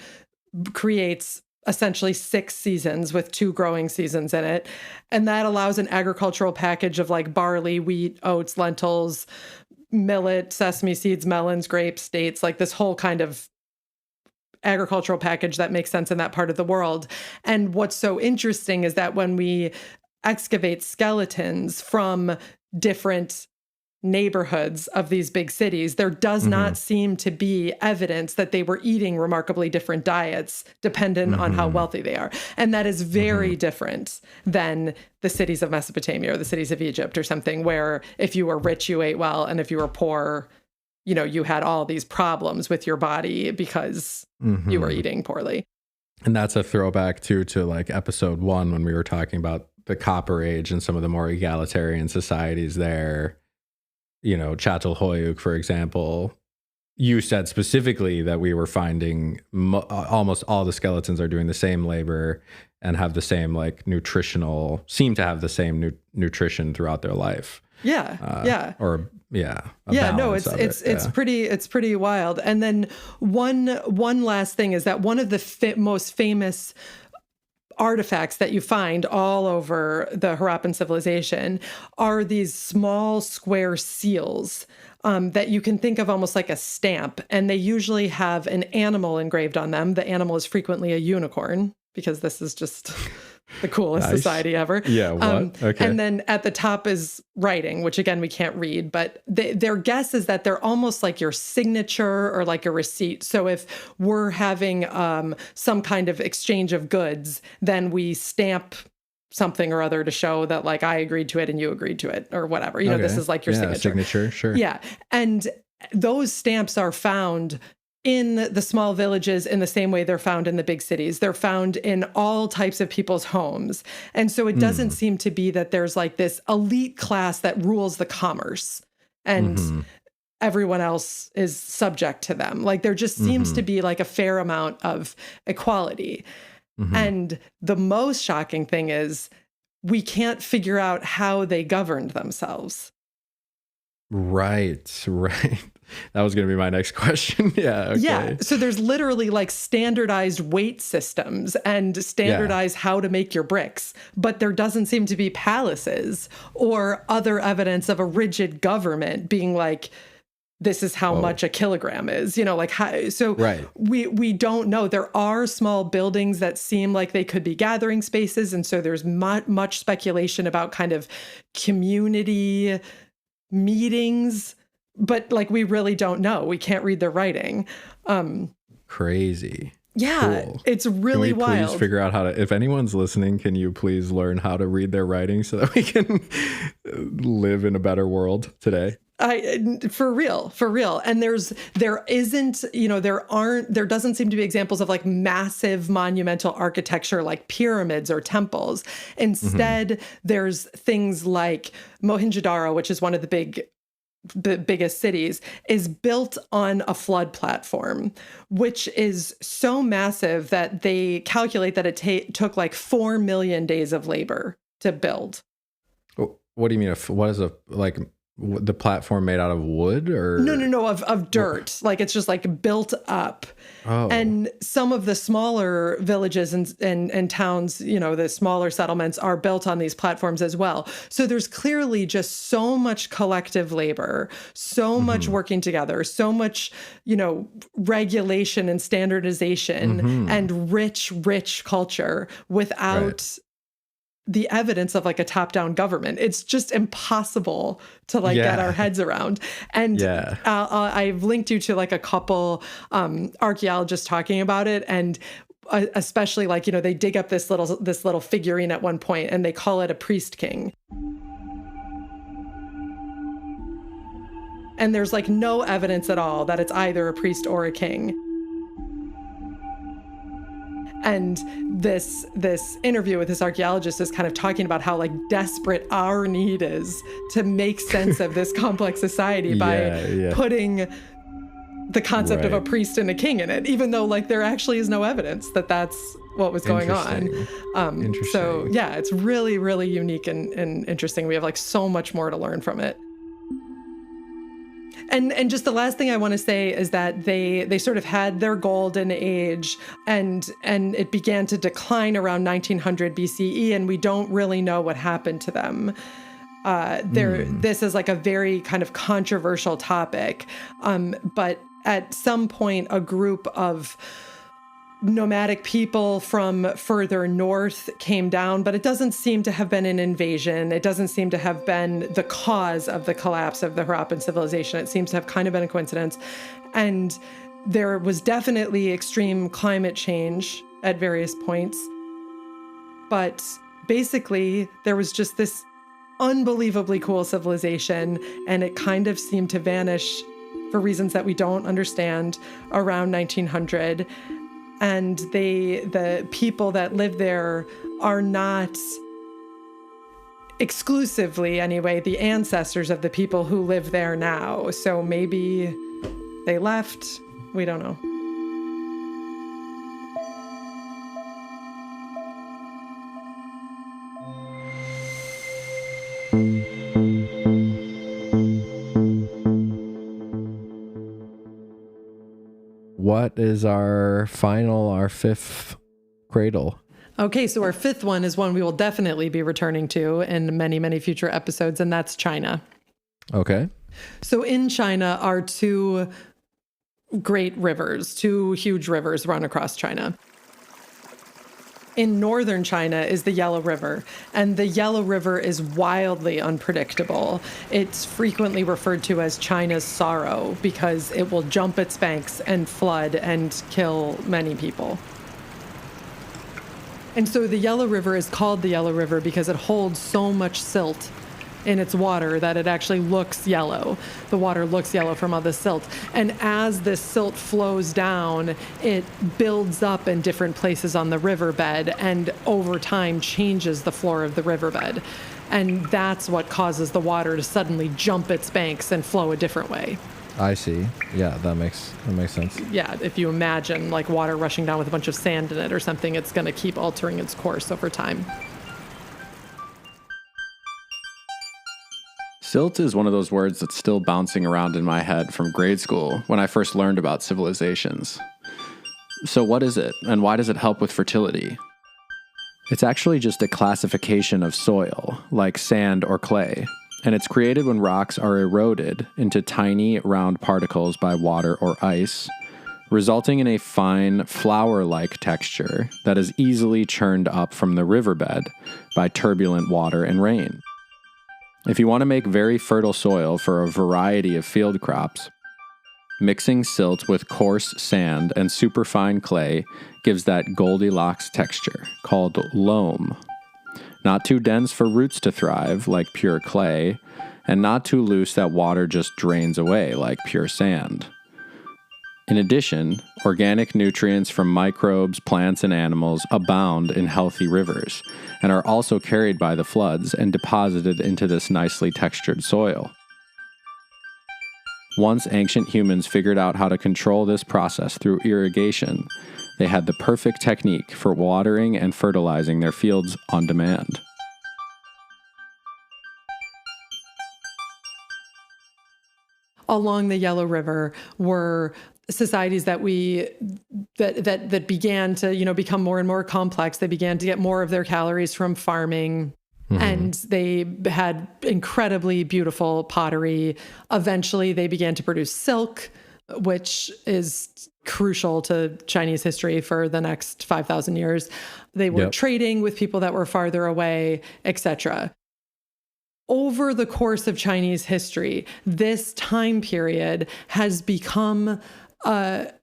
creates essentially 6 seasons with 2 growing seasons in it. And that allows an agricultural package of like barley, wheat, oats, lentils, millet, sesame seeds, melons, grapes, dates, like this whole kind of agricultural package that makes sense in that part of the world. And what's so interesting is that when we excavate skeletons from different neighborhoods of these big cities, there does not seem to be evidence that they were eating remarkably different diets dependent on how wealthy they are. And that is very different than the cities of Mesopotamia or the cities of Egypt or something, where if you were rich, you ate well, and if you were poor, you had all these problems with your body because you were eating poorly. And that's a throwback to like episode 1 when we were talking about the Copper Age and some of the more egalitarian societies there. Çatalhöyük, for example, you said specifically that we were finding almost all the skeletons are doing the same labor and have the same seem to have the same nutrition throughout their life. Yeah. Or yeah. No, it's pretty wild. And then one last thing is that one of the most famous artifacts that you find all over the Harappan civilization are these small square seals that you can think of almost like a stamp. And they usually have an animal engraved on them. The animal is frequently a unicorn, because this is just the coolest society ever. Yeah, what? Okay. And then at the top is writing, which again, we can't read, but their guess is that they're almost like your signature or like a receipt. So if we're having some kind of exchange of goods, then we stamp something or other to show that like I agreed to it and you agreed to it or whatever. You know, this is like your signature. Sure. Yeah. And those stamps are found in the small villages in the same way they're found in the big cities. They're found in all types of people's homes. And so it doesn't seem to be that there's like this elite class that rules the commerce and everyone else is subject to them. Like there just seems to be like a fair amount of equality. And the most shocking thing is we can't figure out how they governed themselves. Right. That was going to be my next question. Yeah. Okay. Yeah. So there's literally like standardized weight systems and standardized how to make your bricks, but there doesn't seem to be palaces or other evidence of a rigid government being like, this is how much a kilogram is, you know, like how, so we don't know. There are small buildings that seem like they could be gathering spaces. And so there's much speculation about kind of community meetings, but like we really don't know. We can't read their writing. Crazy. Yeah, cool. It's really wild. Can we please figure out how to, if anyone's listening, can you please learn how to read their writing so that we can live in a better world today? For real. And there isn't, you know, there doesn't seem to be examples of like massive monumental architecture like pyramids or temples. Instead, there's things like Mohenjo-Daro, which is one of the biggest cities, is built on a flood platform, which is so massive that they calculate that it took like 4 million days of labor to build. What do you mean? What is the platform made out of wood or no of dirt? Like it's just like built up. And some of the smaller villages and towns, you know, the smaller settlements are built on these platforms as well. So there's clearly just so much collective labor, so much working together, so much, you know, regulation and standardization and rich culture without the evidence of like a top-down government. It's just impossible to like get our heads around. And I've linked you to like a couple archaeologists talking about it. And especially like, you know, they dig up this little figurine at one point and they call it a priest king. And there's like no evidence at all that it's either a priest or a king. And this interview with this archaeologist is kind of talking about how like desperate our need is to make sense of this complex society by putting the concept of a priest and a king in it, even though like there actually is no evidence that that's what was going on. So yeah, it's really, really unique and interesting. We have like so much more to learn from it. And just the last thing I want to say is that they sort of had their golden age and it began to decline around 1900 BCE, and we don't really know what happened to them. This is like a very kind of controversial topic, but at some point a group of nomadic people from further north came down, but it doesn't seem to have been an invasion. It doesn't seem to have been the cause of the collapse of the Harappan civilization. It seems to have kind of been a coincidence. And there was definitely extreme climate change at various points. But basically, there was just this unbelievably cool civilization, and it kind of seemed to vanish for reasons that we don't understand around 1900. And the people that live there are not exclusively, anyway, the ancestors of the people who live there now. So maybe they left. We don't know. what is our fifth cradle? Okay, so our fifth one is one we will definitely be returning to in many, many future episodes, and that's China. Okay. So in China are two great rivers, two huge rivers run across China. In northern China is the Yellow River, and the Yellow River is wildly unpredictable. It's frequently referred to as China's sorrow because it will jump its banks and flood and kill many people. And so the Yellow River is called the Yellow River because it holds so much silt in its water that it actually looks yellow. The water looks yellow from all the silt. And as this silt flows down, it builds up in different places on the riverbed and over time changes the floor of the riverbed. And that's what causes the water to suddenly jump its banks and flow a different way. I see. Yeah, that makes sense. Yeah, if you imagine like water rushing down with a bunch of sand in it or something, it's going to keep altering its course over time. Silt is one of those words that's still bouncing around in my head from grade school when I first learned about civilizations. So what is it, and why does it help with fertility? It's actually just a classification of soil, like sand or clay, and it's created when rocks are eroded into tiny, round particles by water or ice, resulting in a fine, flour-like texture that is easily churned up from the riverbed by turbulent water and rain. If you want to make very fertile soil for a variety of field crops, mixing silt with coarse sand and superfine clay gives that Goldilocks texture, called loam. Not too dense for roots to thrive, like pure clay, and not too loose that water just drains away, like pure sand. In addition, organic nutrients from microbes, plants, and animals abound in healthy rivers and are also carried by the floods and deposited into this nicely textured soil. Once ancient humans figured out how to control this process through irrigation, they had the perfect technique for watering and fertilizing their fields on demand. Along the Yellow River were societies that began to, become more and more complex. They began to get more of their calories from farming. Mm-hmm. And they had incredibly beautiful pottery. Eventually, they began to produce silk, which is crucial to Chinese history for the next 5,000 years. They were trading with people that were farther away, etc. Over the course of Chinese history, this time period has become a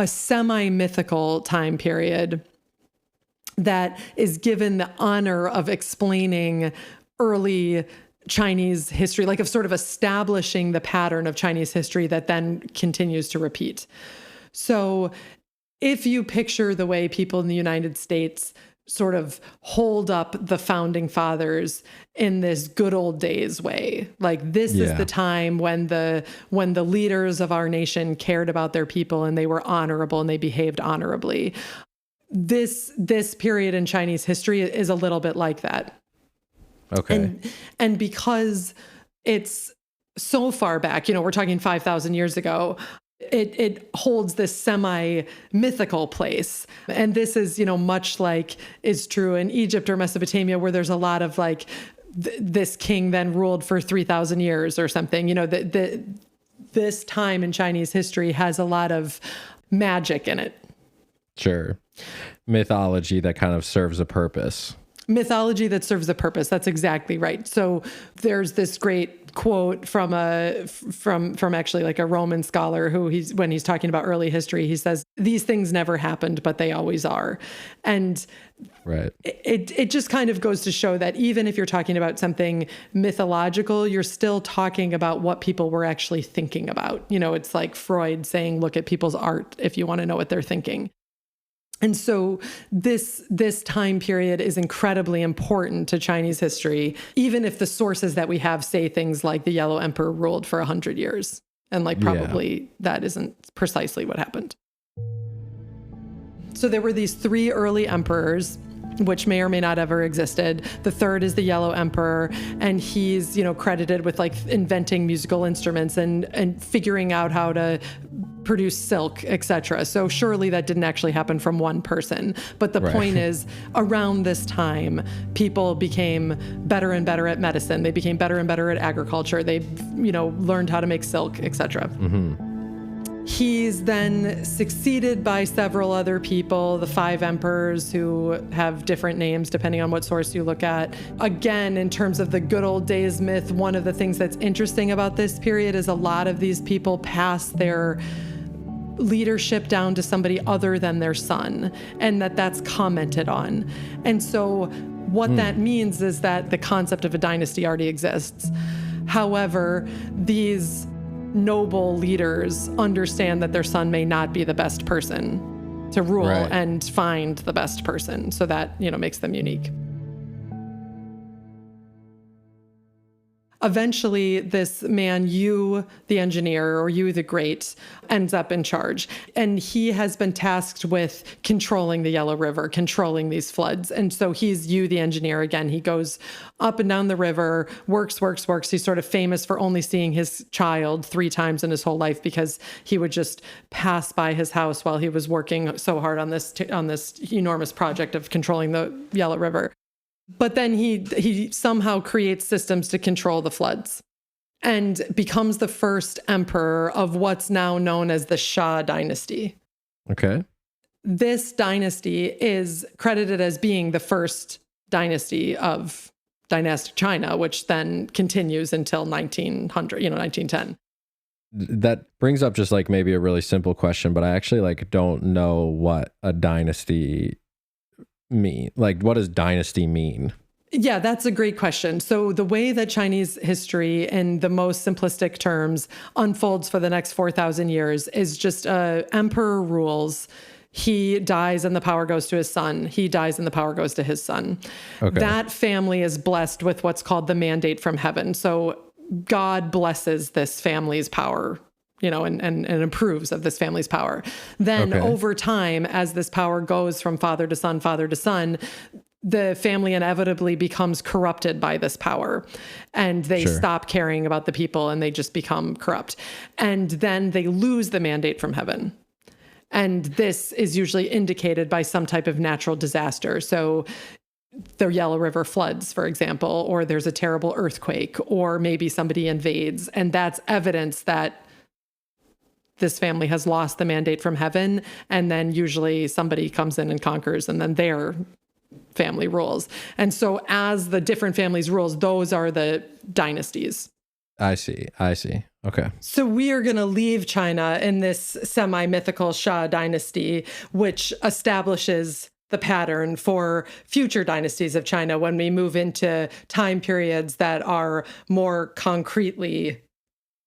semi-mythical time period that is given the honor of explaining early Chinese history, like of sort of establishing the pattern of Chinese history that then continues to repeat. So if you picture the way people in the United States sort of hold up the founding fathers in this good old days way, like this is the time when the leaders of our nation cared about their people and they were honorable and they behaved honorably. This period in Chinese history is a little bit like that. Okay. And because it's so far back, we're talking 5,000 years ago, it holds this semi-mythical place. And this is, much like is true in Egypt or Mesopotamia, where there's a lot of like, this king then ruled for 3,000 years or something. This time in Chinese history has a lot of magic in it. Sure. Mythology that kind of serves a purpose. Mythology that serves a purpose. That's exactly right. So there's this great quote from actually like a Roman scholar who when he's talking about early history, he says, "These things never happened, but they always are." And right. It just kind of goes to show that even if you're talking about something mythological, you're still talking about what people were actually thinking about. It's like Freud saying, look at people's art if you want to know what they're thinking. And so this time period is incredibly important to Chinese history, even if the sources that we have say things like the Yellow Emperor ruled for 100 years. And probably that isn't precisely what happened. So there were these three early emperors, which may or may not ever existed. The third is the Yellow Emperor, and he's, credited with like inventing musical instruments and figuring out how to produce silk, etc. So surely that didn't actually happen from one person. But the point is, around this time, people became better and better at medicine. They became better and better at agriculture. They, learned how to make silk, etc. He's then succeeded by several other people, the 5 emperors, who have different names depending on what source you look at. Again, in terms of the good old days myth, one of the things that's interesting about this period is a lot of these people pass their leadership down to somebody other than their son, and that's commented on. And so what that means is that the concept of a dynasty already exists. However, these noble leaders understand that their son may not be the best person to rule and find the best person. So that, makes them unique. Eventually, this man, Yu the engineer, or Yu the Great, ends up in charge. And he has been tasked with controlling the Yellow River, controlling these floods. And so he's Yu the engineer again. He goes up and down the river, works. He's sort of famous for only seeing his child 3 times in his whole life because he would just pass by his house while he was working so hard on this enormous project of controlling the Yellow River. But then he somehow creates systems to control the floods and becomes the first emperor of what's now known as the Shah dynasty. Okay. This dynasty is credited as being the first dynasty of dynastic China, which then continues until 1910. That brings up just maybe a really simple question, but I actually don't know what a dynasty mean. What does dynasty mean? Yeah, that's a great question. So the way that Chinese history in the most simplistic terms unfolds for the next 4,000 years is just emperor rules. He dies and the power goes to his son. He dies and the power goes to his son. Okay. That family is blessed with what's called the mandate from heaven. So God blesses this family's power, and approves of this family's power. Then over time, as this power goes from father to son, the family inevitably becomes corrupted by this power, and they stop caring about the people and they just become corrupt. And then they lose the mandate from heaven. And this is usually indicated by some type of natural disaster. So the Yellow River floods, for example, or there's a terrible earthquake, or maybe somebody invades. And that's evidence that this family has lost the mandate from heaven, and then usually somebody comes in and conquers, and then their family rules. And so as the different families rules, those are the dynasties. I see. Okay. So we are going to leave China in this semi-mythical Shah dynasty, which establishes the pattern for future dynasties of China when we move into time periods that are more concretely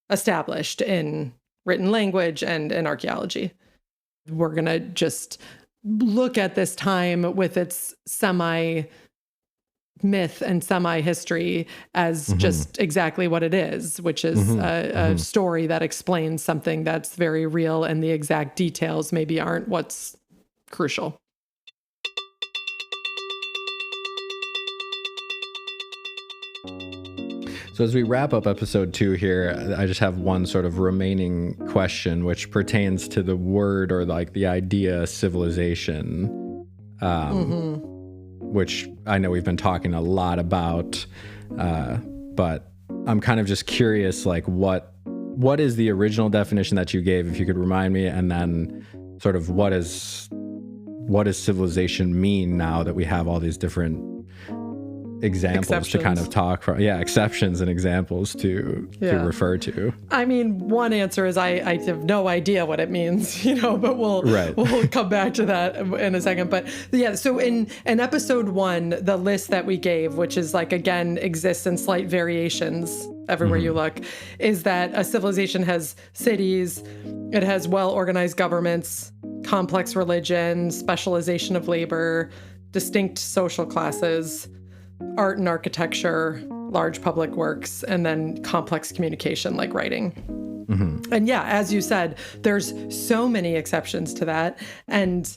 established in written language and in archaeology. We're going to just look at this time with its semi-myth and semi-history as just exactly what it is, which is a story that explains something that's very real, and the exact details maybe aren't what's crucial. So as we wrap up episode 2 here, I just have one sort of remaining question, which pertains to the word or the idea civilization, which I know we've been talking a lot about, but I'm kind of just curious, what is the original definition that you gave, if you could remind me, and then sort of what does civilization mean now that we have all these different examples to kind of talk from, exceptions and examples to refer to. I mean, one answer is I have no idea what it means, but we'll come back to that in a second. But so in episode 1, the list that we gave, which is again exists in slight variations everywhere you look, is that a civilization has cities, it has well-organized governments, complex religion, specialization of labor, distinct social classes, art and architecture, large public works, and then complex communication like writing. And as you said, there's so many exceptions to that. And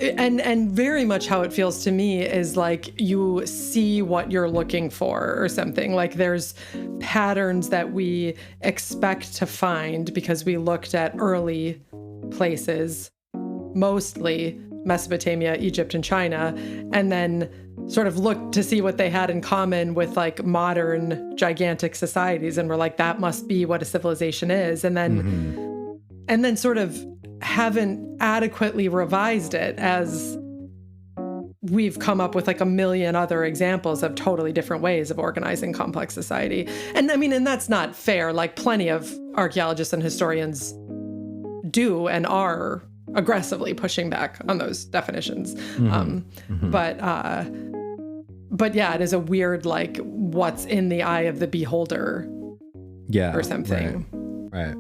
And very much how it feels to me is like you see what you're looking for or something. Like there's patterns that we expect to find because we looked at early places, mostly Mesopotamia, Egypt, and China, and then sort of looked to see what they had in common with like modern gigantic societies. And we're like, that must be what a civilization is. And then sort of haven't adequately revised it as we've come up with like a million other examples of totally different ways of organizing complex society. And I mean, and that's not fair. Like plenty of archaeologists and historians do and are aggressively pushing back on those definitions. But yeah, it is a weird, like what's in the eye of the beholder or something. Right.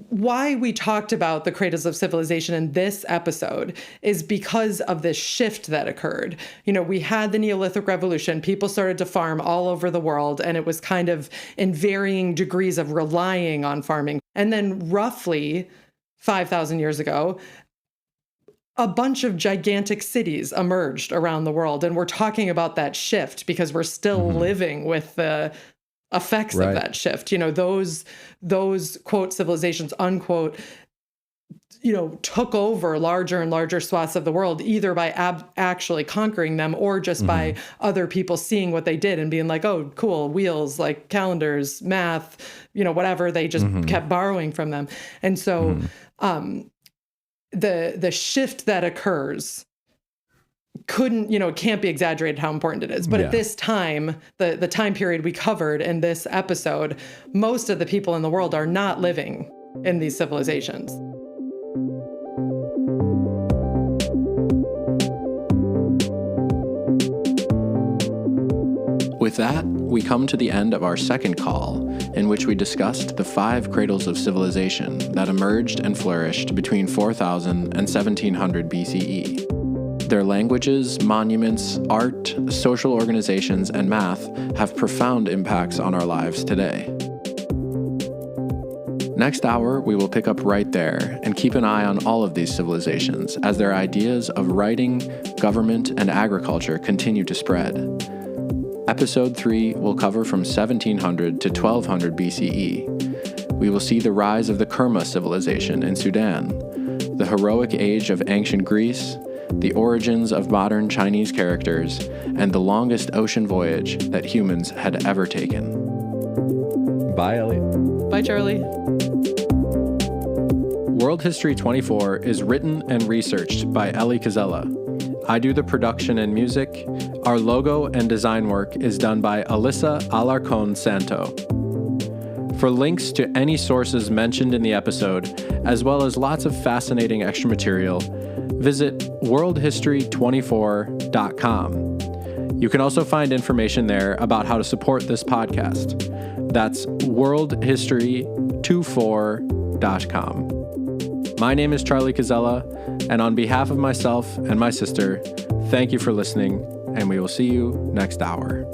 Why we talked about the Cradles of Civilization in this episode is because of this shift that occurred. You know, we had the Neolithic Revolution. People started to farm all over the world, and it was kind of in varying degrees of relying on farming. And then roughly 5,000 years ago, a bunch of gigantic cities emerged around the world. And we're talking about that shift because we're still living with the effects of that shift. You know, those quote civilizations, unquote, you know, took over larger and larger swaths of the world, either by actually conquering them or just by other people seeing what they did and being like, oh, cool, wheels, like calendars, math, you know, whatever. They just kept borrowing from them. And so the shift that occurs couldn't, you know, it can't be exaggerated how important it is. But at this time, the time period we covered in this episode, most of the people in the world are not living in these civilizations. With that, we come to the end of our second call, in which we discussed the 5 cradles of civilization that emerged and flourished between 4000 and 1700 BCE. Their languages, monuments, art, social organizations, and math have profound impacts on our lives today. Next hour, we will pick up right there and keep an eye on all of these civilizations as their ideas of writing, government, and agriculture continue to spread. Episode 3 will cover from 1700 to 1200 BCE. We will see the rise of the Kerma civilization in Sudan, the heroic age of ancient Greece, the origins of modern Chinese characters, and the longest ocean voyage that humans had ever taken. Bye, Ellie. Bye, Charlie. World History 24 is written and researched by Ellie Cazella. I do the production and music. Our logo and design work is done by Alyssa Alarcon Santo. For links to any sources mentioned in the episode, as well as lots of fascinating extra material, visit worldhistory24.com. You can also find information there about how to support this podcast. That's worldhistory24.com. My name is Charlie Cazella, and on behalf of myself and my sister, thank you for listening, and we will see you next hour.